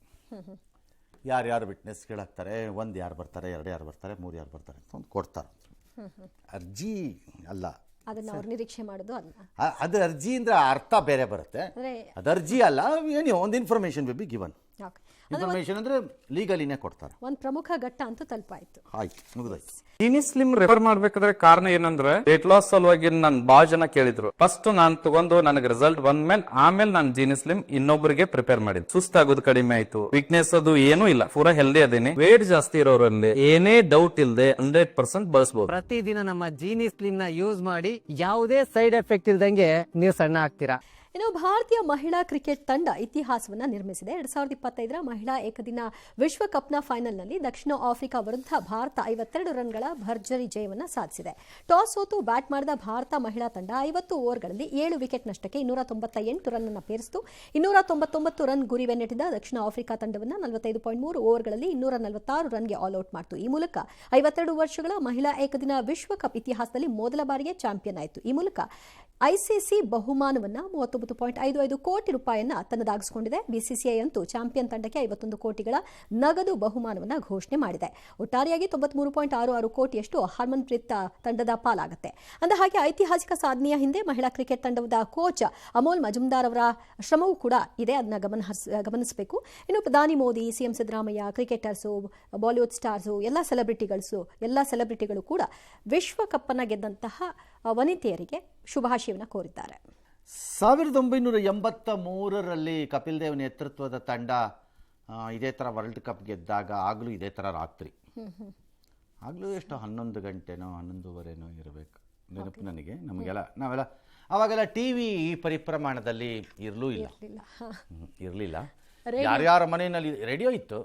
ಯಾರ್ಯಾರು ವಿಟ್ನೆಸ್ಗಳಾಗ್ತಾರೆ, 1 ಯಾರು ಬರ್ತಾರೆ, 2 ಯಾರು ಬರ್ತಾರೆ, 3 ಯಾರು ಬರ್ತಾರೆ ಅಂತ ಒಂದು ಕೊಡ್ತಾರೆ. ಅರ್ಜಿ ಅಲ್ಲ, ಅದನ್ನ ಅವ್ರು ನಿರೀಕ್ಷೆ ಮಾಡೋದು ಅಲ್ಲ. ಅದು ಅರ್ಜಿ ಅಂದ್ರೆ ಅರ್ಥ ಬೇರೆ ಬರುತ್ತೆ. ಅದು ಅರ್ಜಿ ಅಲ್ಲ, ಏನೋ ಒಂದು information will be given. Information ಅಂದ್ರೆ ಲೀಗಲಿನೇ ಕೊಡ್ತಾರೆ. ಒಂದು ಪ್ರಮುಖ ಘಟ್ಟ ಅಂತ ತಲುಪಾಯ್ತು. ಆಯ್ತು, ಮುಗಿದಾಯ್ತು. ಜೀನಿ ಸ್ಲಿಮ್ ರೆಫರ್ ಮಾಡ್ಬೇಕಾದ್ರೆ ಕಾರಣ ಏನಂದ್ರೆ ವೇಟ್ ಲಾಸ್ ಸಲುವಾಗಿ ನನ್ ಬಾಳ ಜನ ಕೇಳಿದ್ರು. ಫಸ್ಟ್ ನಾನ್ ತಗೊಂಡು ನನಗೆ ರಿಸಲ್ಟ್ ಬಂದ್ಮೇಲೆ ಆಮೇಲೆ ನಾನು ಜೀನಿ ಸ್ಲಿಮ್ ಇನ್ನೊಬ್ಬರಿಗೆ ಪ್ರಿಪೇರ್ ಮಾಡಿದ್. ಸುಸ್ತಾಗೋದು ಕಡಿಮೆ ಆಯ್ತು, ವೀಕ್ನೆಸ್ ಅದು ಏನೂ ಇಲ್ಲ, ಪೂರಾ ಹೆಲ್ದಿ ಅದೇನಿ. ವೇಟ್ ಜಾಸ್ತಿ ಇರೋರಲ್ಲಿ ಏನೇ ಡೌಟ್ ಇಲ್ಲದೆ 100% ಬಳಸಬಹುದು. ಪ್ರತಿದಿನ ನಮ್ಮ ಜೀನಿ ಸ್ಲಿಮ್ ನ ಯೂಸ್ ಮಾಡಿ ಯಾವುದೇ ಸೈಡ್ ಎಫೆಕ್ಟ್ ಇಲ್ದಂಗೆ ನೀವು ಸಣ್ಣ ಆಗ್ತೀರಾ. ಇನ್ನು ಭಾರತೀಯ ಮಹಿಳಾ ಕ್ರಿಕೆಟ್ ತಂಡ ಇತಿಹಾಸವನ್ನು ನಿರ್ಮಿಸಿದೆ. 2025ರ ಮಹಿಳಾ ಏಕದಿನ ವಿಶ್ವಕಪ್ನ ಫೈನಲ್ನಲ್ಲಿ ದಕ್ಷಿಣ ಆಫ್ರಿಕಾ ವಿರುದ್ಧ ಭಾರತ 52 ರನ್ಗಳ ಭರ್ಜರಿ ಜಯವನ್ನು ಸಾಧಿಸಿದೆ. ಟಾಸ್ ಸೋತು ಬ್ಯಾಟ್ ಮಾಡಿದ ಭಾರತ ಮಹಿಳಾ ತಂಡ 50 ಓವರ್ಗಳಲ್ಲಿ 7 ವಿಕೆಟ್ ನಷ್ಟಕ್ಕೆ 298 ರನ್ ಅನ್ನು ಪೇರಿಸಿತು. 299 ರನ್ ಗುರಿ ಬೆನ್ನಟ್ಟಿದ ದಕ್ಷಿಣ ಆಫ್ರಿಕಾ ತಂಡವನ್ನು 45.3 ಓವರ್ಗಳಲ್ಲಿ 246 ರನ್ಗೆ ಆಲ್ಔಟ್ ಮಾಡಿತು. ಈ ಮೂಲಕ 52 ವರ್ಷಗಳ ಮಹಿಳಾ ಏಕದಿನ ವಿಶ್ವಕಪ್ ಇತಿಹಾಸದಲ್ಲಿ ಮೊದಲ ಬಾರಿಗೆ ಚಾಂಪಿಯನ್ ಆಯಿತು. ಈ ಮೂಲಕ ಐಸಿಸಿ ಬಹುಮಾನವನ್ನು 39.55 ಕೋಟಿ ರೂಪಾಯಿಯನ್ನ ತನ್ನದಾಗಿಸಿಕೊಂಡಿದೆ. ಬಿಸಿಸಿಐ ಅಂತೂ ಚಾಂಪಿಯನ್ ತಂಡಕ್ಕೆ 51 ಕೋಟಿಗಳ ನಗದು ಬಹುಮಾನವನ್ನು ಘೋಷಣೆ ಮಾಡಿದೆ. ಒಟ್ಟಾರೆಯಾಗಿ 93.66 ಕೋಟಿಯಷ್ಟು ಹರ್ಮನ್ಪ್ರೀತ್ ತಂಡದ ಪಾಲಾಗುತ್ತೆ. ಅಂದಹಾಗೆ ಐತಿಹಾಸಿಕ ಸಾಧನೆಯ ಹಿಂದೆ ಮಹಿಳಾ ಕ್ರಿಕೆಟ್ ತಂಡದ ಕೋಚ್ ಅಮೋಲ್ ಮಜುಮ್ದಾರ್ ಅವರ ಶ್ರಮವೂ ಕೂಡ ಇದೆ. ಅದನ್ನ ಗಮನಿಸಬೇಕು. ಇನ್ನು ಪ್ರಧಾನಿ Modi, CM Siddaramaiah, cricketers, Bollywood stars, ಎಲ್ಲ ಸೆಲೆಬ್ರಿಟಿಗಳು ಕೂಡ ವಿಶ್ವಕಪ್ ಅನ್ನು ಗೆದ್ದಂತಹ ವನಿತೆಯರಿಗೆ ಶುಭಾಶಯವನ್ನು ಕೋರಿದ್ದಾರೆ. 1983ರಲ್ಲಿ ಕಪಿಲ್ ದೇವ್ ನೇತೃತ್ವದ ತಂಡ ಇದೇ ಥರ ವರ್ಲ್ಡ್ ಕಪ್ ಗೆದ್ದಾಗ ಆಗಲೂ ಇದೇ ಥರ ರಾತ್ರಿ, ಆಗಲೂ ಎಷ್ಟು 11 ಗಂಟೆನೋ 11:15 ಇರಬೇಕು ನೆನಪು ನನಗೆ. ನಾವೆಲ್ಲ ಅವಾಗೆಲ್ಲ ಟಿ ವಿ ಈ ಪರಿಪ್ರಮಾಣದಲ್ಲಿ ಇರಲಿಲ್ಲ. ಯಾರ್ಯಾರ ಮನೆಯಲ್ಲಿ ರೇಡಿಯೋ ಇತ್ತು,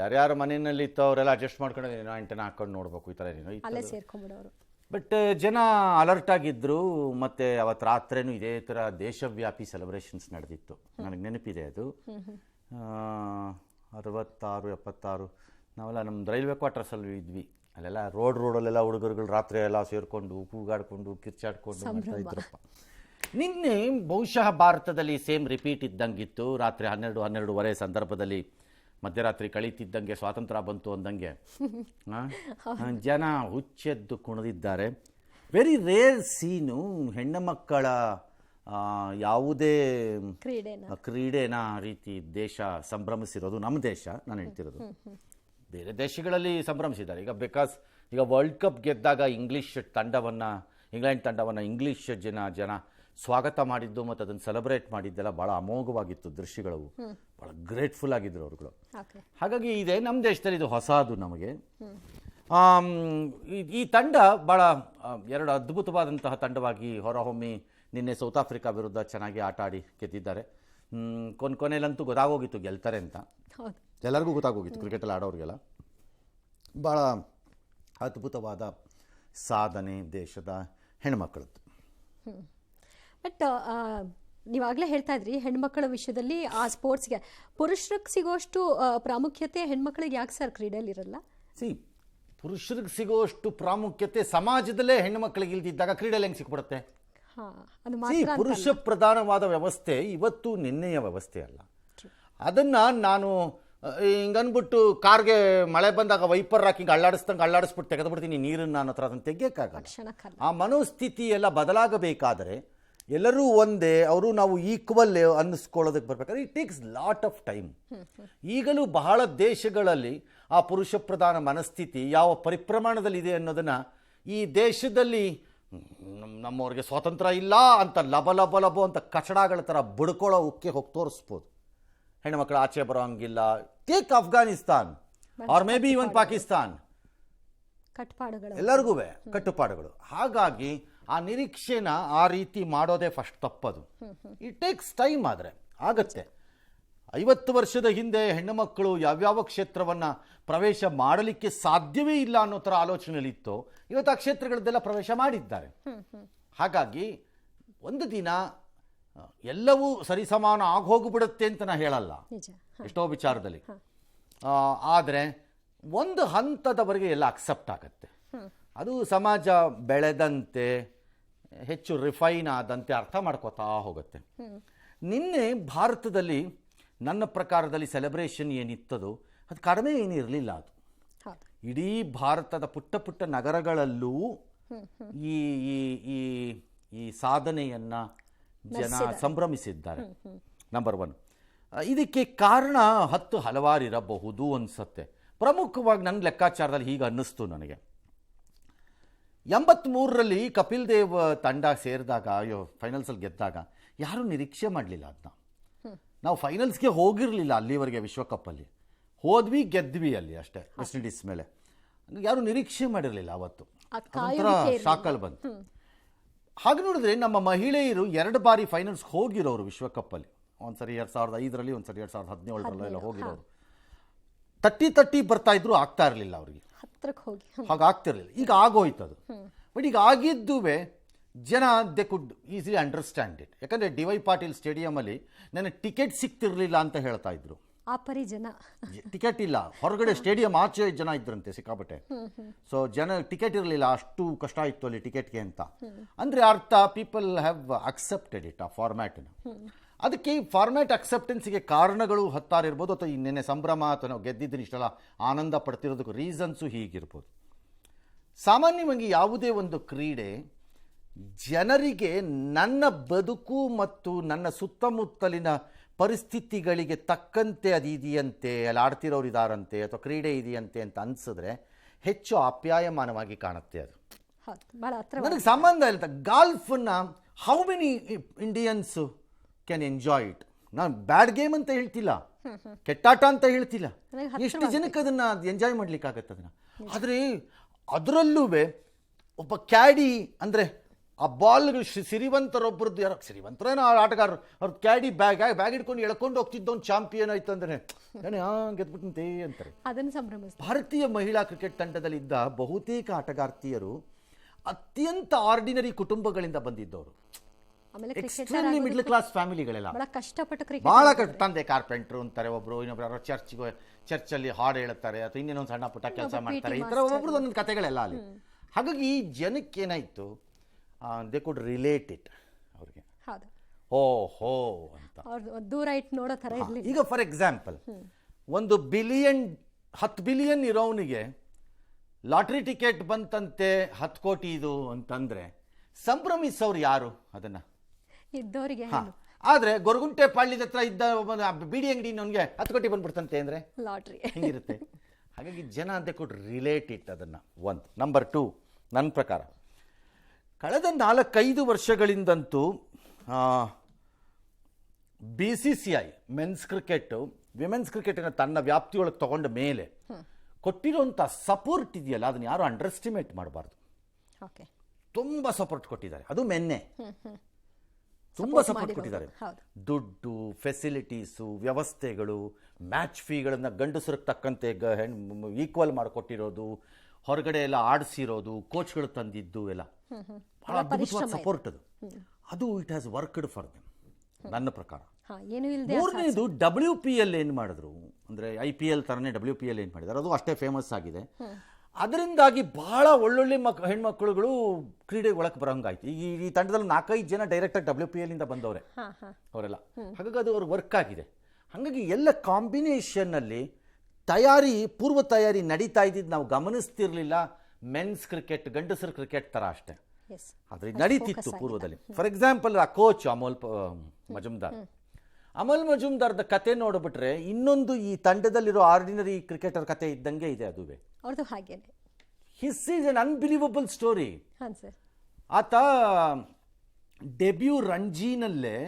ಯಾರ್ಯಾರ ಮನೆಯಲ್ಲಿ ಇತ್ತು ಅವರೆಲ್ಲ ಅಡ್ಜಸ್ಟ್ ಮಾಡ್ಕೊಂಡು ಏನೋ ಆಂಟೆನಾ ಹಾಕೊಂಡು ನೋಡ್ಬೇಕು, ಈ ಥರ ಏನೋ ಇತ್ತು. ಬಟ್ ಜನ ಅಲರ್ಟ್ ಆಗಿದ್ದರು. ಮತ್ತು ಅವತ್ತು ರಾತ್ರಿನೂ ಇದೇ ಥರ ದೇಶವ್ಯಾಪಿ ಸೆಲೆಬ್ರೇಷನ್ಸ್ ನಡೆದಿತ್ತು. ನನಗೆ ನೆನಪಿದೆ ಅದು 66, 76 ನಾವೆಲ್ಲ ನಮ್ಮ ರೈಲ್ವೆ ಕ್ವಾರ್ಟರ್ಸಲ್ಲಿ ಇದ್ವಿ. ಅಲ್ಲೆಲ್ಲ ರೋಡಲ್ಲೆಲ್ಲ ಹುಡುಗರುಗಳು ರಾತ್ರಿ ಎಲ್ಲ ಸೇರಿಕೊಂಡು ಕೂಗಾಡಿಕೊಂಡು ಕಿರ್ಚಾಡ್ಕೊಂಡು ಮಾಡ್ತಾ ಇದ್ರಪ್ಪ. ನಿನ್ನೆ ಬಹುಶಃ ಭಾರತದಲ್ಲಿ ಸೇಮ್ ರಿಪೀಟ್ ಇದ್ದಂಗಿತ್ತು. ರಾತ್ರಿ 12:30 ಸಂದರ್ಭದಲ್ಲಿ ಮಧ್ಯರಾತ್ರಿ ಕಳೀತಿದ್ದಂಗೆ ಸ್ವಾತಂತ್ರ್ಯ ಬಂತು ಅಂದಂಗೆ ಜನ ಹುಚ್ಚೆದ್ದು ಕುಣಿದಿದ್ದಾರೆ. ವೆರಿ ರೇರ್ ಸೀನು. ಹೆಣ್ಣು ಮಕ್ಕಳ ಯಾವುದೇ ಕ್ರೀಡೆನ ರೀತಿ ದೇಶ ಸಂಭ್ರಮಿಸಿರೋದು ನಮ್ಮ ದೇಶ. ನಾನು ಹೇಳ್ತಿರೋದು ಬೇರೆ ದೇಶಗಳಲ್ಲಿ ಸಂಭ್ರಮಿಸಿದ್ದಾರೆ. ಈಗ ವರ್ಲ್ಡ್ ಕಪ್ ಗೆದ್ದಾಗ ಇಂಗ್ಲೆಂಡ್ ತಂಡವನ್ನು ಇಂಗ್ಲೀಷ್ ಜನ ಸ್ವಾಗತ ಮಾಡಿದ್ದು ಮತ್ತು ಅದನ್ನು ಸೆಲೆಬ್ರೇಟ್ ಮಾಡಿದ್ದೆಲ್ಲ ಭಾಳ ಅಮೋಘವಾಗಿತ್ತು. ದೃಶ್ಯಗಳು ಭಾಳ ಗ್ರೇಟ್ಫುಲ್ ಆಗಿದ್ರು ಅವರುಗಳು. ಹಾಗಾಗಿ ಇದೆ ನಮ್ಮ ದೇಶದಲ್ಲಿ ಇದು ಹೊಸದು ನಮಗೆ. ಈ ತಂಡ ಭಾಳ 2 ಅದ್ಭುತವಾದಂತಹ ತಂಡವಾಗಿ ಹೊರಹೊಮ್ಮಿ ನಿನ್ನೆ ಸೌತ್ ಆಫ್ರಿಕಾ ವಿರುದ್ಧ ಚೆನ್ನಾಗಿ ಆಟ ಆಡಿ ಗೆದ್ದಿದ್ದಾರೆ. ಕೊನೆಯಲ್ಲಂತೂ ಗೊತ್ತಾಗೋಗಿತ್ತು ಗೆಲ್ತಾರೆ ಅಂತ. ಎಲ್ಲರಿಗೂ ಗೊತ್ತಾಗೋಗಿತ್ತು ಕ್ರಿಕೆಟಲ್ಲಿ ಆಡೋರಿಗೆಲ್ಲ. ಭಾಳ ಅದ್ಭುತವಾದ ಸಾಧನೆ ದೇಶದ ಹೆಣ್ಮಕ್ಳದ್ದು. ಬಟ್ ನೀವಾಗಲೇ ಹೇಳ್ತಾ ಇದ್ರಿ ಹೆಣ್ಮಕ್ಕಳ ವಿಷಯದಲ್ಲಿ ಆ ಸ್ಪೋರ್ಟ್ಸ್ಗೆ ಪುರುಷರಿಗೆ ಸಿಗೋಷ್ಟು ಪ್ರಾಮುಖ್ಯತೆ ಹೆಣ್ಮಕ್ಳಿಗೆ ಯಾಕೆ ಸರ್ ಕ್ರೀಡೆಯಲ್ಲಿ ಇರಲ್ಲ? ಪುರುಷರಿಗೆ ಸಿಗೋಷ್ಟು ಪ್ರಾಮುಖ್ಯತೆ ಸಮಾಜದಲ್ಲೇ ಹೆಣ್ಣುಮಕ್ಕಳಿಗೆ ಇಲ್ದಿದ್ದಾಗ ಕ್ರೀಡೆಯಲ್ಲಿ ಹೆಂಗೆ ಸಿಕ್ಬಿಡುತ್ತೆ? ಪುರುಷ ಪ್ರಧಾನವಾದ ವ್ಯವಸ್ಥೆ ಇವತ್ತು ನಿನ್ನೆಯ ವ್ಯವಸ್ಥೆ ಅಲ್ಲ. ಅದನ್ನು ನಾನು ಹಿಂಗನ್ಬಿಟ್ಟು ಕಾರ್ಗೆ ಮಳೆ ಬಂದಾಗ ವೈಪರ್ ಹಾಕಿ ಹಿಂಗೆ ಅಲ್ಲಾಡಿಸ್ಬಿಟ್ಟು ತೆಗೆದುಬಿಡ್ತೀನಿ ನೀರನ್ನು ನನ್ನ ಹತ್ರ ಅದನ್ನು ತೆಗಿಯೋಕ್ಕಾಗಲ್ಲ. ಆ ಮನೋಸ್ಥಿತಿ ಎಲ್ಲ ಬದಲಾಗಬೇಕಾದರೆ ಎಲ್ಲರೂ ಒಂದೇ, ಅವರು ನಾವು ಈಕ್ವಲ್ ಅನ್ನಿಸ್ಕೊಳ್ಳೋದಕ್ಕೆ ಬರ್ಬೇಕಾದ್ರೆ it takes lot of time. ಈಗಲೂ ಬಹಳ ದೇಶಗಳಲ್ಲಿ ಆ ಪುರುಷ ಪ್ರಧಾನ ಮನಸ್ಥಿತಿ ಯಾವ ಪರಿಪ್ರಮಾಣದಲ್ಲಿದೆ ಅನ್ನೋದನ್ನು ಈ ದೇಶದಲ್ಲಿ ನಮ್ಮವ್ರಿಗೆ ಸ್ವಾತಂತ್ರ್ಯ ಇಲ್ಲ ಅಂತ ಲಬ ಅಂತ ಕಚಡಗಳ ಥರ ಬಡ್ಕೊಳ್ಳೋ ಉಕ್ಕೆ ಹೋಗಿ ತೋರಿಸ್ಬೋದು. ಹೆಣ್ಮಕ್ಳು ಆಚೆ ಬರೋ ಹಂಗಿಲ್ಲ. Take Afghanistan or may be even Pakistan, ಎಲ್ಲರಿಗೂ ಕಟ್ಟುಪಾಡುಗಳು. ಹಾಗಾಗಿ ಆ ನಿರೀಕ್ಷೆನ ಆ ರೀತಿ ಮಾಡೋದೇ ಫಸ್ಟ್ ತಪ್ಪದು. It takes time. ಆದರೆ ಆಗತ್ತೆ. 50 ವರ್ಷದ ಹಿಂದೆ ಹೆಣ್ಣು ಮಕ್ಕಳು ಯಾವ್ಯಾವ ಕ್ಷೇತ್ರವನ್ನು ಪ್ರವೇಶ ಮಾಡಲಿಕ್ಕೆ ಸಾಧ್ಯವೇ ಇಲ್ಲ ಅನ್ನೋ ಥರ ಆಲೋಚನೆಯಲ್ಲಿತ್ತು. ಇವತ್ತು ಆ ಕ್ಷೇತ್ರಗಳದ್ದೆಲ್ಲ ಪ್ರವೇಶ ಮಾಡಿದ್ದಾರೆ. ಹಾಗಾಗಿ ಒಂದು ದಿನ ಎಲ್ಲವೂ ಸರಿಸಮಾನ ಆಗೋಗ್ಬಿಡುತ್ತೆ ಅಂತ ನಾನು ಹೇಳಲ್ಲ ಎಷ್ಟೋ ವಿಚಾರದಲ್ಲಿ. ಆದರೆ ಒಂದು ಹಂತದವರೆಗೆ ಎಲ್ಲ ಅಕ್ಸೆಪ್ಟ್ ಆಗತ್ತೆ. ಅದು ಸಮಾಜ ಬೆಳೆದಂತೆ ಹೆಚ್ಚು ರಿಫೈನ್ ಆದಂತೆ ಅರ್ಥ ಮಾಡ್ಕೋತಾ ಹೋಗುತ್ತೆ. ನಿನ್ನೆ ಭಾರತದಲ್ಲಿ ನನ್ನ ಪ್ರಕಾರದಲ್ಲಿ ಸೆಲೆಬ್ರೇಷನ್ ಏನಿತ್ತದೋ ಅದು ಕಡಿಮೆ ಏನಿರಲಿಲ್ಲ. ಅದು ಇಡೀ ಭಾರತದ ಪುಟ್ಟ ನಗರಗಳಲ್ಲೂ ಈ ಈ ಈ ಸಾಧನೆಯನ್ನು ಜನ ಸಂಭ್ರಮಿಸಿದ್ದಾರೆ. ನಂಬರ್ 1. ಇದಕ್ಕೆ ಕಾರಣ ಹಲವಾರು ಇರಬಹುದು ಅನಿಸುತ್ತೆ. ಪ್ರಮುಖವಾಗಿ ನನ್ನ ಲೆಕ್ಕಾಚಾರದಲ್ಲಿ ಹೀಗೆ ಅನ್ನಿಸ್ತು ನನಗೆ. 83ರಲ್ಲಿ ಕಪಿಲ್ ದೇವ್ ತಂಡ ಸೇರಿದಾಗ ಫೈನಲ್ಸಲ್ಲಿ ಗೆದ್ದಾಗ ಯಾರೂ ನಿರೀಕ್ಷೆ ಮಾಡಲಿಲ್ಲ ಅದನ್ನ. ನಾವು ಫೈನಲ್ಸ್ಗೆ ಹೋಗಿರಲಿಲ್ಲ ಅಲ್ಲಿವರೆಗೆ. ವಿಶ್ವಕಪ್ಪಲ್ಲಿ ಹೋದ್ವಿ, ಗೆದ್ವಿ ಅಲ್ಲಿ ಅಷ್ಟೇ ವೆಸ್ಟ್ ಇಂಡೀಸ್ ಮೇಲೆ. ಯಾರೂ ನಿರೀಕ್ಷೆ ಮಾಡಿರಲಿಲ್ಲ ಅವತ್ತು. ಅದೊಂಥರ ಶಾಕಲ್ಲಿ ಬಂತು. ಹಾಗೆ ನೋಡಿದ್ರೆ ನಮ್ಮ ಮಹಿಳೆಯರು 2 ಬಾರಿ ಫೈನಲ್ಸ್ಗೆ ಹೋಗಿರೋರು ವಿಶ್ವಕಪ್ಪಲ್ಲಿ. ಒಂದ್ಸರಿ 2005ರಲ್ಲಿ, ಒಂದ್ಸರಿ 2017ರಲ್ಲೆಲ್ಲ ಹೋಗಿರೋರು. ತಟ್ಟಿ ಬರ್ತಾ ಇದ್ರು, ಆಗ್ತಾ ಇರಲಿಲ್ಲ ಅವರಿಗೆ, ಹತ್ರಕ್ಕೆ ಹೋಗಿ. ಹಾಗಾಗ್ತಿರ್ಲಿಲ್ಲ. ಈಗ ಆಗೋಯ್ತು ಅದು. ಬಟ್ ಈಗ ಆಗಿದ್ದುವೆ ಜನ ದೆ ಕುಡ್ ಈಸಿಲಿ ಅಂಡರ್ಸ್ಟ್ಯಾಂಡ್ ಇಟ್. ಯಾಕಂದರೆ ಡಿ ವೈ ಪಾಟೀಲ್ ಸ್ಟೇಡಿಯಮಲ್ಲಿ ನನಗೆ ಟಿಕೆಟ್ ಸಿಗ್ತಿರ್ಲಿಲ್ಲ ಅಂತ ಹೇಳ್ತಾ ಇದ್ರು. ಆ ಪರಿ ಜನ ಟಿಕೆಟ್ ಇಲ್ಲ, ಹೊರಗಡೆ ಸ್ಟೇಡಿಯಂ ಆಚೆ ಜನ ಇದ್ರಂತೆ ಸಿಕ್ಕಾಪಟ್ಟೆ. ಸೊ ಜನ ಟಿಕೆಟ್ ಇರಲಿಲ್ಲ, ಅಷ್ಟು ಕಷ್ಟ ಇತ್ತು ಅಲ್ಲಿ ಟಿಕೆಟ್ಗೆ ಅಂತ. ಅಂದರೆ ಅರ್ಥ ಪೀಪಲ್ ಹ್ಯಾವ್ ಅಕ್ಸೆಪ್ಟೆಡ್ ಇಟ್ ಆ ಫಾರ್ಮ್ಯಾಟನ್ನು. ಅದಕ್ಕೆ ಈ ಫಾರ್ಮ್ಯಾಟ್ ಅಕ್ಸೆಪ್ಟೆನ್ಸ್ಗೆ ಕಾರಣಗಳು 10 ಇರ್ಬೋದು, ಅಥವಾ ನಿನ್ನೆ ಸಂಭ್ರಮ ಅಥವಾ ನಾವು ಗೆದ್ದಿದ್ದೀನಿ ಇಷ್ಟೆಲ್ಲ ಆನಂದ ಪಡ್ತಿರೋದಕ್ಕೆ ರೀಸನ್ಸು ಹೀಗಿರ್ಬೋದು. ಸಾಮಾನ್ಯವಾಗಿ ಯಾವುದೇ ಒಂದು ಕ್ರೀಡೆ ಜನರಿಗೆ ನನ್ನ ಬದುಕು ಮತ್ತು ನನ್ನ ಸುತ್ತಮುತ್ತಲಿನ ಪರಿಸ್ಥಿತಿಗಳಿಗೆ ತಕ್ಕಂತೆ ಅದು ಇದೆಯಂತೆ, ಅಲ್ಲಿ ಆಡ್ತಿರೋರು ಇದಾರಂತೆ ಅಥವಾ ಕ್ರೀಡೆ ಇದೆಯಂತೆ ಅಂತ ಅನಿಸಿದ್ರೆ ಹೆಚ್ಚು ಆಪ್ಯಾಯಮಾನವಾಗಿ ಕಾಣುತ್ತೆ. ಅದು ಹೌದು, ಬಹಳ ಹತ್ರ. ನನಗೆ ಸಂಬಂಧ ಇಲ್ಲ. ಗಾಲ್ಫನ್ನ how many Indians can enjoy it. ನಾನು ಬ್ಯಾಡ್ ಗೇಮ್ ಅಂತ ಹೇಳ್ತಿಲ್ಲ, ಕೆಟ್ಟಾಟ ಅಂತ ಹೇಳ್ತಿಲ್ಲ. ಎಷ್ಟು ಜನಕ್ಕೆ ಅದನ್ನು ಎಂಜಾಯ್ ಮಾಡ್ಲಿಕ್ಕಾಗತ್ತೆ ಅದನ್ನು. ಆದರೆ ಅದರಲ್ಲೂ ಒಬ್ಬ ಕ್ಯಾಡಿ ಅಂದರೆ ಆ ಬಾಲ್ಗಳು ಸಿರಿವಂತರೊಬ್ಬರದ್ದು, ಯಾರೋ ಸಿರಿವಂತರೇನೋ ಆಟಗಾರರು, ಅವ್ರ ಕ್ಯಾಡಿ ಬ್ಯಾಗ್ ಹಿಡ್ಕೊಂಡು ಎಳ್ಕೊಂಡು ಹೋಗ್ತಿದ್ದವನು ಚಾಂಪಿಯನ್ ಆಯ್ತು ಅಂದರೆ ಗೆದ್ಬಿಟ್ಟಂತೆ ಅಂತಾರೆ. ಅದನ್ನು ಸಂಭ್ರಮಿಸ್ತಾರೆ. ಭಾರತೀಯ ಮಹಿಳಾ ಕ್ರಿಕೆಟ್ ತಂಡದಲ್ಲಿದ್ದ ಬಹುತೇಕ ಆಟಗಾರ್ತಿಯರು ಅತ್ಯಂತ ಆರ್ಡಿನರಿ ಕುಟುಂಬಗಳಿಂದ ಬಂದಿದ್ದವರು, ಎಕ್ಸ್ಟ್ರೀಮ್ಲಿ ಮಿಡ್ಲ್ ಕ್ಲಾಸ್ ಫ್ಯಾಮಿಲಿಗಳೆಲ್ಲ. ಬಹಳ ಕಷ್ಟಪಟ್ಟು ಬಹಳ ತಂದೆ ಕಾರ್ಪೆಂಟ್ರು ಅಂತಾರೆ, ಒಬ್ರು ಇನ್ನೊಬ್ರು ಯಾರೋ ಚರ್ಚಲ್ಲಿ ಹಾಡು ಹೇಳುತ್ತಾರೆ ಅಥವಾ ಇನ್ನೇನೊಂದು ಸಣ್ಣ ಪುಟ್ಟ ಕೆಲಸ ಮಾಡ್ತಾರೆ. ಈ ಥರ ಒಬ್ಬರದ್ದು ಒಂದೊಂದು ಕಥೆಗಳೆಲ್ಲ ಅಲ್ಲಿ. ಹಾಗಾಗಿ ಈ ಜನಕ್ಕೆ ಏನಾಯ್ತು, ದೇ ಕುಡ್ ರಿಲೇಟ್ ಇಟ್ ಅವ್ರಿಗೆ. ಓಹೋ ಅಂತ ದೂರ ಇಟ್ಟು ನೋಡೋ ಥರ ಇರಲಿ. ಈಗ ಫಾರ್ ಎಕ್ಸಾಂಪಲ್ 1 ಬಿಲಿಯನ್ 10 ಬಿಲಿಯನ್ ಇರೋನಿಗೆ ಲಾಟ್ರಿ ಟಿಕೆಟ್ ಬಂತಂತೆ 10 ಕೋಟಿ ಇದು ಅಂತಂದ್ರೆ ಸಂಭ್ರಮಿಸೋರು ಯಾರು ಅದನ್ನ ಇದ್ದವರಿಗೆ. ಆದ್ರೆ ಗೊರಗುಂಟೆ ಪಾಳ್ಯದ ಹತ್ರ ಇದ್ದ ಬಿಡಿ ಅಂಗಡಿ ಅವನಿಗೆ 10 ಕೋಟಿ ಬಂದ್ಬಿಡ್ತಂತೆ ಅಂದ್ರೆ ಲಾಟ್ರಿ ಹಿಂಗಿರುತ್ತೆ. ಹಾಗಾಗಿ ಜನ ಅಂತ ಕೊಟ್ಟು ರಿಲೇಟ್ ಇಟ್ ಅದನ್ನ. 1 ನಂಬರ್ 2, ನನ್ನ ಪ್ರಕಾರ ಕಳೆದ 4-5 ವರ್ಷಗಳಿಂದಂತೂ BCCI ಮೆನ್ಸ್ ಕ್ರಿಕೆಟ್ ವಿಮೆನ್ಸ್ ಕ್ರಿಕೆಟನ್ನು ತನ್ನ ವ್ಯಾಪ್ತಿಯೊಳಗೆ ತಗೊಂಡ ಮೇಲೆ ಕೊಟ್ಟಿರುವಂಥ ಸಪೋರ್ಟ್ ಇದೆಯಲ್ಲ, ಅದನ್ನು ಯಾರು ಅಂಡರ್ ಎಸ್ಟಿಮೇಟ್ ಮಾಡಬಾರ್ದು. ತುಂಬ ಸಪೋರ್ಟ್ ಕೊಟ್ಟಿದ್ದಾರೆ. ಅದು ಮೆನ್ನೆ ತುಂಬ ಸಪೋರ್ಟ್ ಕೊಟ್ಟಿದ್ದಾರೆ. ದುಡ್ಡು, ಫೆಸಿಲಿಟೀಸು, ವ್ಯವಸ್ಥೆಗಳು, ಮ್ಯಾಚ್ ಫೀಗಳನ್ನು ಗಂಡಸರಿಗೆ ತಕ್ಕಂತೆ ಈಕ್ವಲ್ ಮಾಡಿಕೊಟ್ಟಿರೋದು, ಹೊರಗಡೆ ಎಲ್ಲ ಆಡಿಸಿರೋದು, ಕೋಚ್ಗಳು ತಂದಿದ್ದು ಎಲ್ಲ ಬಹಳ ಅದ್ಭುತವಾದ ಸಪೋರ್ಟ್ ಅದು it has worked for them ನನ್ನ ಪ್ರಕಾರ. 3ನೇದು WPL ಏನು ಮಾಡಿದ್ರು ಅಂದರೆ IPL ಥರನೇ WPL ಏನು ಮಾಡಿದ್ದಾರೆ, ಅದು ಅಷ್ಟೇ ಫೇಮಸ್ ಆಗಿದೆ. ಅದರಿಂದಾಗಿ ಬಹಳ ಒಳ್ಳೊಳ್ಳೆ ಹೆಣ್ಮಕ್ಳುಗಳು ಕ್ರೀಡೆ ಒಳಗೆ ಬರೋಂಗಾಯ್ತು. ಈ ತಂಡದಲ್ಲಿ 4-5 ಜನ ಡೈರೆಕ್ಟಾಗಿ WPL ಇಂದ ಬಂದವರೇ ಅವರೆಲ್ಲ. ಹಾಗಾಗಿ ಅದು ಅವ್ರಿಗೆ ವರ್ಕ್ ಆಗಿದೆ. ಹಾಗಾಗಿ ಎಲ್ಲ ಕಾಂಬಿನೇಷನ್ನಲ್ಲಿ ಪೂರ್ವ ತಯಾರಿ ನಡೀತಾ ಇದ್ದಿದ್ದು ನಾವು ಗಮನಿಸ್ತಿರ್ಲಿಲ್ಲ. ಮೆನ್ಸ್ ಕ್ರಿಕೆಟ್ ಗಂಡಸರ ಕ್ರಿಕೆಟ್ ಥರ ಅಷ್ಟೇ, ಆದರೆ ನಡೀತಿತ್ತು ಪೂರ್ವದಲ್ಲಿ. ಫಾರ್ ಎಕ್ಸಾಂಪಲ್ ಆ ಕೋಚ್ ಅಮಲ್ ಮಜುಮ್ದಾರ್ದ ಕತೆ ನೋಡ್ಬಿಟ್ರೆ ಇನ್ನೊಂದು ಈ ತಂಡದಲ್ಲಿರೋ ಆರ್ಡಿನರಿ ಕ್ರಿಕೆಟರ್ ಕತೆ ಇದ್ದಂಗೆ ಇದೆ. ಅದುವೇ his is an unbelievable story. ಆತ ಡೆಬ್ಯೂ ರಂಜಿನಲ್ಲೇ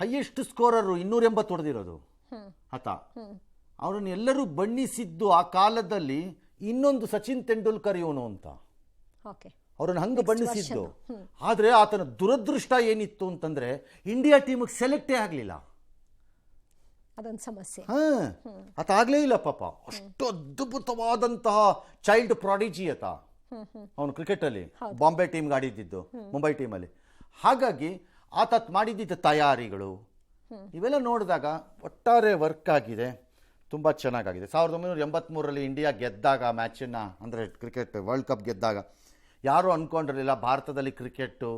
ಹೈಯೆಸ್ಟ್ ಸ್ಕೋರರು 280 ಹೊಡೆದಿರೋದು ಆತ. ಅವರನ್ನು ಎಲ್ಲರೂ ಬಣ್ಣಿಸಿದ್ದು ಆ ಕಾಲದಲ್ಲಿ ಇನ್ನೊಂದು ಸಚಿನ್ ತೆಂಡೂಲ್ಕರ್ ಇವನು ಅಂತ ಅವರನ್ನು ಹಂಗೆ ಬಣ್ಣಿಸಿದ್ದು. ಆದರೆ ಆತನ ದುರದೃಷ್ಟ ಏನಿತ್ತು ಅಂತಂದ್ರೆ ಇಂಡಿಯಾ ಟೀಮಿಗೆ ಸೆಲೆಕ್ಟೇ ಆಗಲಿಲ್ಲ. ಅದೊಂದು ಸಮಸ್ಯೆ. ಆತ ಆಗಲೇ ಇಲ್ಲ ಪಾಪ. ಅಷ್ಟು ಅದ್ಭುತವಾದಂತಹ ಚೈಲ್ಡ್ ಪ್ರಾಡಿಜಿ ಆತ. ಅವನು ಕ್ರಿಕೆಟಲ್ಲಿ ಬಾಂಬೆ ಟೀಮ್ಗೆ ಆಡಿದ್ದು, ಮುಂಬೈ ಟೀಮಲ್ಲಿ. ಹಾಗಾಗಿ ಆತ ಮಾಡಿದ್ದ ತಯಾರಿಗಳು ಇವೆಲ್ಲ ನೋಡಿದಾಗ ಒಟ್ಟಾರೆ ವರ್ಕ್ ಆಗಿದೆ, ತುಂಬ ಚೆನ್ನಾಗಾಗಿದೆ. 1983ರಲ್ಲಿ ಇಂಡಿಯಾ ಗೆದ್ದಾಗ ಮ್ಯಾಚನ್ನು, ಅಂದರೆ ಕ್ರಿಕೆಟ್ ವರ್ಲ್ಡ್ ಕಪ್ ಗೆದ್ದಾಗ ಯಾರೂ ಅಂದ್ಕೊಂಡಿರಲಿಲ್ಲ ಭಾರತದಲ್ಲಿ ಕ್ರಿಕೆಟ್ಟು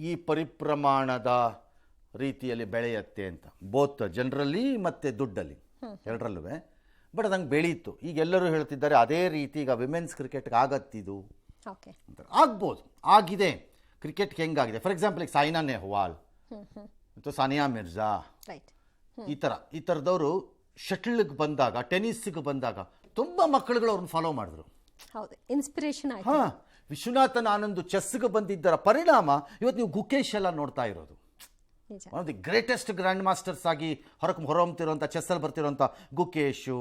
ಈ ಪರಿಪ್ರಮಾಣದ ರೀತಿಯಲ್ಲಿ ಬೆಳೆಯುತ್ತೆ ಅಂತ, ಬೋತ್ ಜನರಲ್ಲಿ ಮತ್ತು ದುಡ್ಡಲ್ಲಿ ಎರಡರಲ್ಲೂ. ಬಟ್ ಅದಂಗೆ ಬೆಳೀತು. ಈಗ ಎಲ್ಲರೂ ಹೇಳ್ತಿದ್ದಾರೆ ಅದೇ ರೀತಿ ಈಗ ವಿಮೆನ್ಸ್ ಕ್ರಿಕೆಟ್ಗೆ ಆಗತ್ತಿದು ಆಗ್ಬೋದು, ಆಗಿದೆ. ಕ್ರಿಕೆಟ್ಗೆ ಹೆಂಗಾಗಿದೆ, ಫಾರ್ ಎಕ್ಸಾಂಪಲ್ ಈಗ ಸೈನಾ ನೆಹ್ವಾಲ್ ಮತ್ತು ಸಾನಿಯಾ ಮಿರ್ಜಾ ಈ ಥರದವರು ಶಟಲ್ಗೆ ಬಂದಾಗ, ಟೆನ್ನಿಸ್ಗೆ ಬಂದಾಗ ತುಂಬ ಮಕ್ಕಳುಗಳು ಅವ್ರನ್ನ ಫಾಲೋ ಮಾಡಿದ್ರು. ಇನ್ಸ್ಪಿರೇಷನ್. ವಿಶ್ವನಾಥನ್ ಆನಂದ್ ಚೆಸ್ಗೆ ಬಂದಿದ್ದರ ಪರಿಣಾಮ ಇವತ್ತು ನೀವು ಗುಕೇಶ್ ಎಲ್ಲ ನೋಡ್ತಾ ಇರೋದು. One of the greatest grand masters ಆಗಿ ಹೊರಹೊಮ್ಮತಿರುವಂಥ ಚೆಸ್ಸಲ್ಲಿ ಬರ್ತಿರೋಂಥ ಗುಕೇಶು,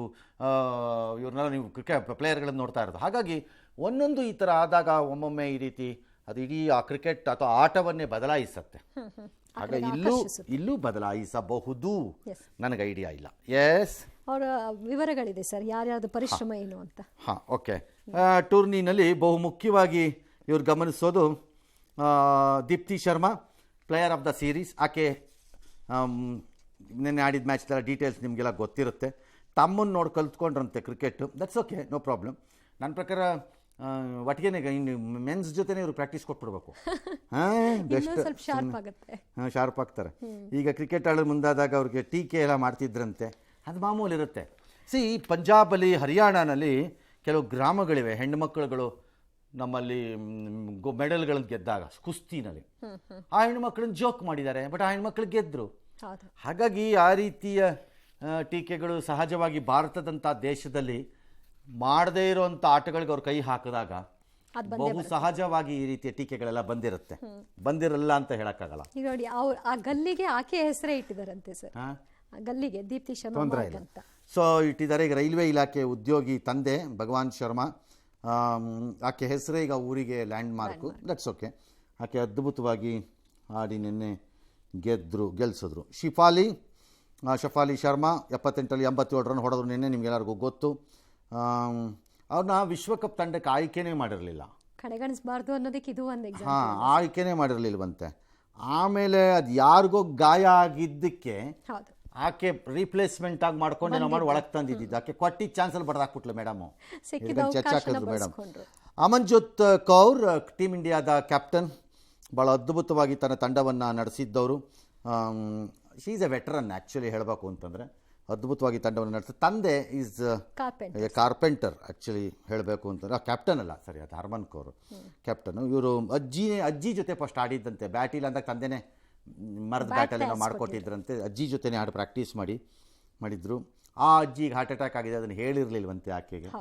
ಇವ್ರನ್ನೆಲ್ಲ ನೀವು ಕ್ರಿಕೆಟ್ ಪ್ಲೇಯರ್ಗಳನ್ನು ನೋಡ್ತಾ ಇರೋದು. ಹಾಗಾಗಿ ಒಂದೊಂದು ಈ ಥರ ಆದಾಗ ಒಮ್ಮೊಮ್ಮೆ ಈ ರೀತಿ ಅದು ಇಡೀ ಆ ಕ್ರಿಕೆಟ್ ಅಥವಾ ಆಟವನ್ನೇ ಬದಲಾಯಿಸುತ್ತೆ. ಆಗ ಇಲ್ಲೂ ಬದಲಾಯಿಸಬಹುದು. ನನಗೆ ಐಡಿಯಾ ಇಲ್ಲ. ಎಸ್, ಅವರ ವಿವರಗಳಿದೆ ಸರ್, ಯಾರ್ಯಾರ್ದು ಪರಿಶ್ರಮ ಏನು ಅಂತ. ಹಾಂ, ಓಕೆ. ಟೂರ್ನಿನಲ್ಲಿ ಬಹುಮುಖ್ಯವಾಗಿ ಇವ್ರು ಗಮನಿಸೋದು Deepti Sharma, player of the series. ಆಕೆ ನಿನ್ನೆ ಆಡಿದ ಮ್ಯಾಚ್ದೆಲ್ಲ ಡೀಟೇಲ್ಸ್ ನಿಮಗೆಲ್ಲ ಗೊತ್ತಿರುತ್ತೆ. ತಮ್ಮನ್ನು ನೋಡಿ ಕಲ್ತ್ಕೊಂಡ್ರಂತೆ cricket. That's okay, no problem. ನನ್ನ ಪ್ರಕಾರ ಒಟ್ಟಿಗೆ ಇನ್ನು ಮೆನ್ಸ್ ಜೊತೆನೇ ಇವರು ಪ್ರಾಕ್ಟೀಸ್ ಕೊಟ್ಬಿಡ್ಬೇಕು. ಸ್ವಲ್ಪ ಶಾರ್ಪ್ ಆಗುತ್ತೆ. ಶಾರ್ಪ್ ಆಗ್ತಾರೆ. ಈಗ ಕ್ರಿಕೆಟ್ ಆಡೋದು ಮುಂದಾದಾಗ ಅವ್ರಿಗೆ ಟೀಕೆ ಎಲ್ಲ ಮಾಡ್ತಿದ್ರಂತೆ. ಅದು ಮಾಮೂಲಿ ಇರುತ್ತೆ. ಪಂಜಾಬಲ್ಲಿ, ಹರಿಯಾಣನಲ್ಲಿ ಕೆಲವು ಗ್ರಾಮಗಳಿವೆ, ಹೆಣ್ಣುಮಕ್ಕಳುಗಳು ನಮ್ಮಲ್ಲಿ ಮೆಡಲ್ಗಳನ್ನು ಗೆದ್ದಾಗ ಕುಸ್ತಿನಲ್ಲಿ ಆ ಹೆಣ್ಮಕ್ಳನ್ನ ಜೋಕ್ ಮಾಡಿದ್ದಾರೆ, ಬಟ್ ಆ ಹೆಣ್ಮಕ್ಳು ಗೆದ್ದರು. ಹಾಗಾಗಿ ಆ ರೀತಿಯ ಟೀಕೆಗಳು ಸಹಜವಾಗಿ ಭಾರತದಂಥ ದೇಶದಲ್ಲಿ ಮಾಡದೇ ಇರುವಂಥ ಆಟಗಳಿಗೆ ಅವ್ರು ಕೈ ಹಾಕಿದಾಗ ಬಹು ಸಹಜವಾಗಿ ಈ ರೀತಿಯ ಟೀಕೆಗಳೆಲ್ಲ ಬಂದಿರಲ್ಲ ಅಂತ ಹೇಳಕ್ಕಾಗಲ್ಲ. ಈಗ ನೋಡಿ, ಆ ಗಲ್ಲಿಗೆ ಆಕೆ ಹೆಸರೇ ಇಟ್ಟಿದಾರಂತೆ ಸರ್. ಗಲ್ಲಿಗೆ ದೀಪ್ತಿ ಶರ್ಮಾ ಅಂತ ಸೊ ಇಟ್ಟಿದ್ದಾರೆ. ಈಗ ರೈಲ್ವೆ ಇಲಾಖೆ ಉದ್ಯೋಗಿ ತಂದೆ ಭಗವಾನ್ ಶರ್ಮಾ, ಆಕೆ ಹೆಸರೇ ಈಗ ಊರಿಗೆ ಲ್ಯಾಂಡ್ ಮಾರ್ಕು. That's okay. ಆಕೆ ಅದ್ಭುತವಾಗಿ ಆಡಿ ನಿನ್ನೆ ಗೆಲ್ಸಿದ್ರು. ಶಫಾಲಿ ಶರ್ಮಾ 78ರಲ್ಲಿ 87 ರನ್ ಹೊಡೆದ್ರು ನಿನ್ನೆ, ನಿಮ್ಗೆಲ್ಲರಿಗೂ ಗೊತ್ತು. ಅವ್ರನ್ನ ವಿಶ್ವಕಪ್ ತಂಡಕ್ಕೆ ಆಯ್ಕೆನೇ ಮಾಡಿರಲಿಲ್ಲ, ಕಡೆಗಣಿಸಬಾರ್ದು ಅನ್ನೋದಕ್ಕೆ ಇದು ಒಂದು ಎಕ್ಸಾಂಪಲ್. ಹಾಂ, ಆಯ್ಕೆನೇ ಮಾಡಿರಲಿಲ್ವಂತೆ. ಆಮೇಲೆ ಅದು ಯಾರಿಗೋ ಗಾಯ ಆಗಿದ್ದಕ್ಕೆ ಆಕೆ ರೀಪ್ಲೇಸ್ಮೆಂಟ್ ಆಗಿ ಮಾಡ್ಕೊಂಡು ಮಾಡಿ ಒಳಗೆ ತಂದಿದ್ದು. ಆಕೆ ಕೊಟ್ಟಿದ್ದ ಚಾನ್ಸಲ್ಲಿ ಬಡ್ದಾಕ್ಬಿಟ್ಲು ಮೇಡಮು, ಚರ್ಚಾಕಿದ್ರು ಮೇಡಮ್. ಅಮನ್ಜೋತ್ ಕೌರ್, ಟೀಮ್ ಇಂಡಿಯಾದ ಕ್ಯಾಪ್ಟನ್, ಭಾಳ ಅದ್ಭುತವಾಗಿ ತನ್ನ ತಂಡವನ್ನು ನಡೆಸಿದ್ದವರು. She is a veteran actually ಹೇಳಬೇಕು ಅಂತಂದರೆ. ಅದ್ಭುತವಾಗಿ ತಂಡವನ್ನು ನಡೆಸ್ತಾರೆ. ತಂದೆ ಈಸ್ ಕಾರ್ಪೆಂಟರ್ ಆ್ಯಕ್ಚುಲಿ ಹೇಳಬೇಕು ಅಂತಂದರೆ. ಕ್ಯಾಪ್ಟನ್ ಅಲ್ಲ, ಸರಿ, ಅದು ಹರ್ಮನ್ ಕೌರ್ ಕ್ಯಾಪ್ಟನು. ಇವರು ಅಜ್ಜಿ ಜೊತೆ ಫಸ್ಟ್ ಆಡಿದ್ದಂತೆ. ಬ್ಯಾಟ್ ಇಲ್ಲ ಅಂದಾಗ ತಂದೆನೇ ಮರದ ಬ್ಯಾಟಲ್ಲಿ ಮಾಡಿಕೊಟ್ಟಿದ್ರಂತೆ. ಅಜ್ಜಿ ಜೊತೆನೇ ಆಡಿ ಪ್ರಾಕ್ಟೀಸ್ ಮಾಡಿದ್ರು. ಆ ಅಜ್ಜಿಗೆ ಹಾರ್ಟ್ ಅಟ್ಯಾಕ್ ಆಗಿದೆ, ಅದನ್ನು ಹೇಳಿರಲಿಲ್ವಂತೆ ಆಕೆಗೆ,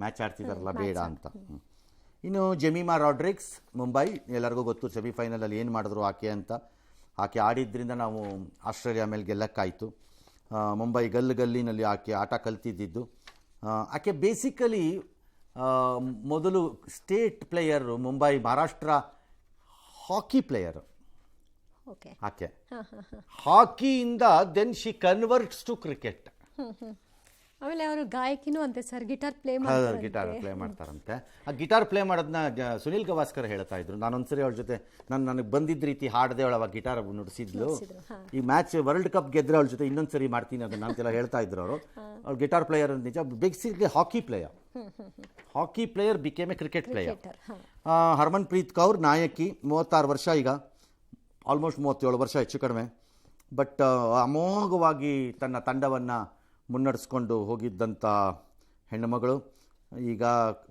ಮ್ಯಾಚ್ ಆಡ್ತಿದ್ದಾರಲ್ಲ ಬೇಡ ಅಂತ. ಇನ್ನು ಜೆಮಿಮಾ ರಾಡ್ರಿಕ್ಸ್, ಮುಂಬೈ, ಎಲ್ಲರಿಗೂ ಗೊತ್ತು ಸೆಮಿಫೈನಲಲ್ಲಿ ಏನು ಮಾಡಿದ್ರು ಆಕೆ ಅಂತ. ಆಕೆ ಆಡಿದ್ರಿಂದ ನಾವು ಆಸ್ಟ್ರೇಲಿಯಾ ಮೇಲೆ ಗೆಲ್ಲಕ್ಕಾಯಿತು. ಮುಂಬೈ ಗಲ್ಲಿನಲ್ಲಿ ಆಕೆ ಆಟ ಕಲ್ತಿದ್ದಿದ್ದು. ಆಕೆ ಬೇಸಿಕಲಿ ಮೊದಲು state player, Mumbai Maharashtra hockey player ಆಕೆ. ಹಾಕಿಯಿಂದ then she converts to cricket. ಆಮೇಲೆ ಅವರು ಗಾಯಕಿನೂ ಅಂತೆ ಸರ್, ಗಿಟಾರ್ ಪ್ಲೇ ಮಾಡ್ತಾರಂತೆ. ಆ ಗಿಟಾರ್ ಪ್ಲೇ ಮಾಡೋದನ್ನ ಸುನಿಲ್ ಗವಾಸ್ಕರ್ ಹೇಳ್ತಾ ಇದ್ರು. ನಾನೊಂದ್ಸರಿ ಅವಳ ಜೊತೆ ನನಗೆ ಬಂದಿದ್ದ ರೀತಿ ಹಾಡದೆ ಅವಳ ಗಿಟಾರ್ ನುಡಿಸಿದ್ಲು. ಈ ಮ್ಯಾಚ್ ವರ್ಲ್ಡ್ ಕಪ್ ಗೆದ್ರೆ ಅವಳ ಜೊತೆ ಇನ್ನೊಂದ್ಸರಿ ಮಾಡ್ತೀನಿ ಅದನ್ನ ಅಂತೆಲ್ಲ ಹೇಳ್ತಾ ಇದ್ರು ಅವರು. ಅವ್ಳು ಗಿಟಾರ್ ಪ್ಲೇಯರ್ ನಿಜ. Basically hockey player became a cricket player. Harmanpreet Kaur, ನಾಯಕಿ, 36 ವರ್ಷ, ಈಗ ಆಲ್ಮೋಸ್ಟ್ 37 ವರ್ಷ ಹೆಚ್ಚು ಕಡಿಮೆ. ಬಟ್ ಅಮೋಘವಾಗಿ ತನ್ನ ತಂಡವನ್ನು ಮುನ್ನಡೆಸ್ಕೊಂಡು ಹೋಗಿದ್ದಂಥ ಹೆಣ್ಣುಮಗಳು. ಈಗ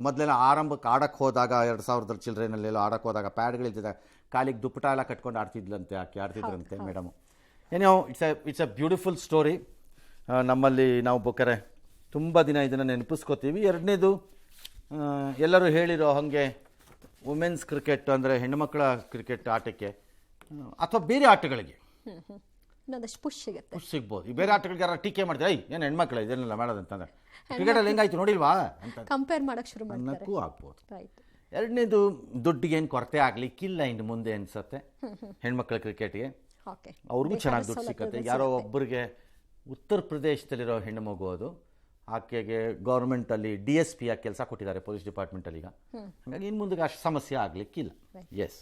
ಮೊದಲೆಲ್ಲ ಆರಂಭಕ್ಕೆ ಆಡಕ್ಕೆ ಹೋದಾಗ 2000 ಚಿಲ್ಡ್ರನಲ್ಲೆಲ್ಲ ಆಡಕ್ಕೆ ಹೋದಾಗ ಪ್ಯಾಡ್ಗಳಿದ್ದಾಗ ಕಾಲಿಗೆ ದುಪ್ಪಟ ಎಲ್ಲ ಕಟ್ಕೊಂಡು ಆಡ್ತಿದ್ರಂತೆ ಮೇಡಮು. ಏನೋ ಇಟ್ಸ್ ಎ ಬ್ಯೂಟಿಫುಲ್ ಸ್ಟೋರಿ. ನಮ್ಮಲ್ಲಿ ನಾವು ಬೇಕಾರೆ ತುಂಬ ದಿನ ಇದನ್ನು ನೆನಪಿಸ್ಕೋತೀವಿ. ಎರಡನೇದು, ಎಲ್ಲರೂ ಹೇಳಿರೋ ಹಾಗೆ ವುಮೆನ್ಸ್ ಕ್ರಿಕೆಟ್ ಅಂದರೆ ಹೆಣ್ಣುಮಕ್ಕಳ ಕ್ರಿಕೆಟ್ ಆಟಕ್ಕೆ ಅಥವಾ ಬೇರೆ ಆಟಗಳಿಗೆ ಪುಷ್ ಸಿಗ್ಬೋದು. ಈ ಬೇರೆ ಆಟಗಳಿಗೆ ಯಾರು ಟೀಕೆ ಮಾಡ್ತಾರೆ, ಏನು ಹೆಣ್ಮಕ್ಳು ಇದನ್ನೆಲ್ಲ ಮಾಡೋದಂತಂದ್ರೆ ಕ್ರಿಕೆಟಲ್ಲಿ ಹೆಂಗಾಯ್ತು ನೋಡಿಲ್ವಾ ಅಂತ ಕಂಪೇರ್ ಮಾಡಕ್ಕೆ ಶುರು ಅನ್ನಕ್ಕೂ ಆಗ್ಬೋದು. ಎರಡನೇದು, ದುಡ್ಡಿಗೆ ಏನು ಕೊರತೆ ಆಗಲಿಕ್ಕಿಲ್ಲ ಇನ್ನು ಮುಂದೆ ಅನ್ಸುತ್ತೆ ಹೆಣ್ಮಕ್ಳ ಕ್ರಿಕೆಟ್ಗೆ. ಅವ್ರಿಗೂ ಚೆನ್ನಾಗಿ ದುಡ್ಡು ಸಿಕ್ಕತ್ತೆ. ಯಾರೋ ಒಬ್ಬರಿಗೆ ಉತ್ತರ ಪ್ರದೇಶದಲ್ಲಿರೋ ಹೆಣ್ಣು ಮಗು, ಅದು ಆಕೆಗೆ ಗೌರ್ಮೆಂಟಲ್ಲಿ DSP ಆಗಿ ಕೆಲಸ ಕೊಟ್ಟಿದ್ದಾರೆ, ಪೊಲೀಸ್ ಡಿಪಾರ್ಟ್ಮೆಂಟಲ್ಲಿ. ಈಗ ಹಾಗಾಗಿ ಇನ್ನು ಮುಂದೆ ಅಷ್ಟು ಸಮಸ್ಯೆ ಆಗಲಿಕ್ಕಿಲ್ಲ. ಎಸ್.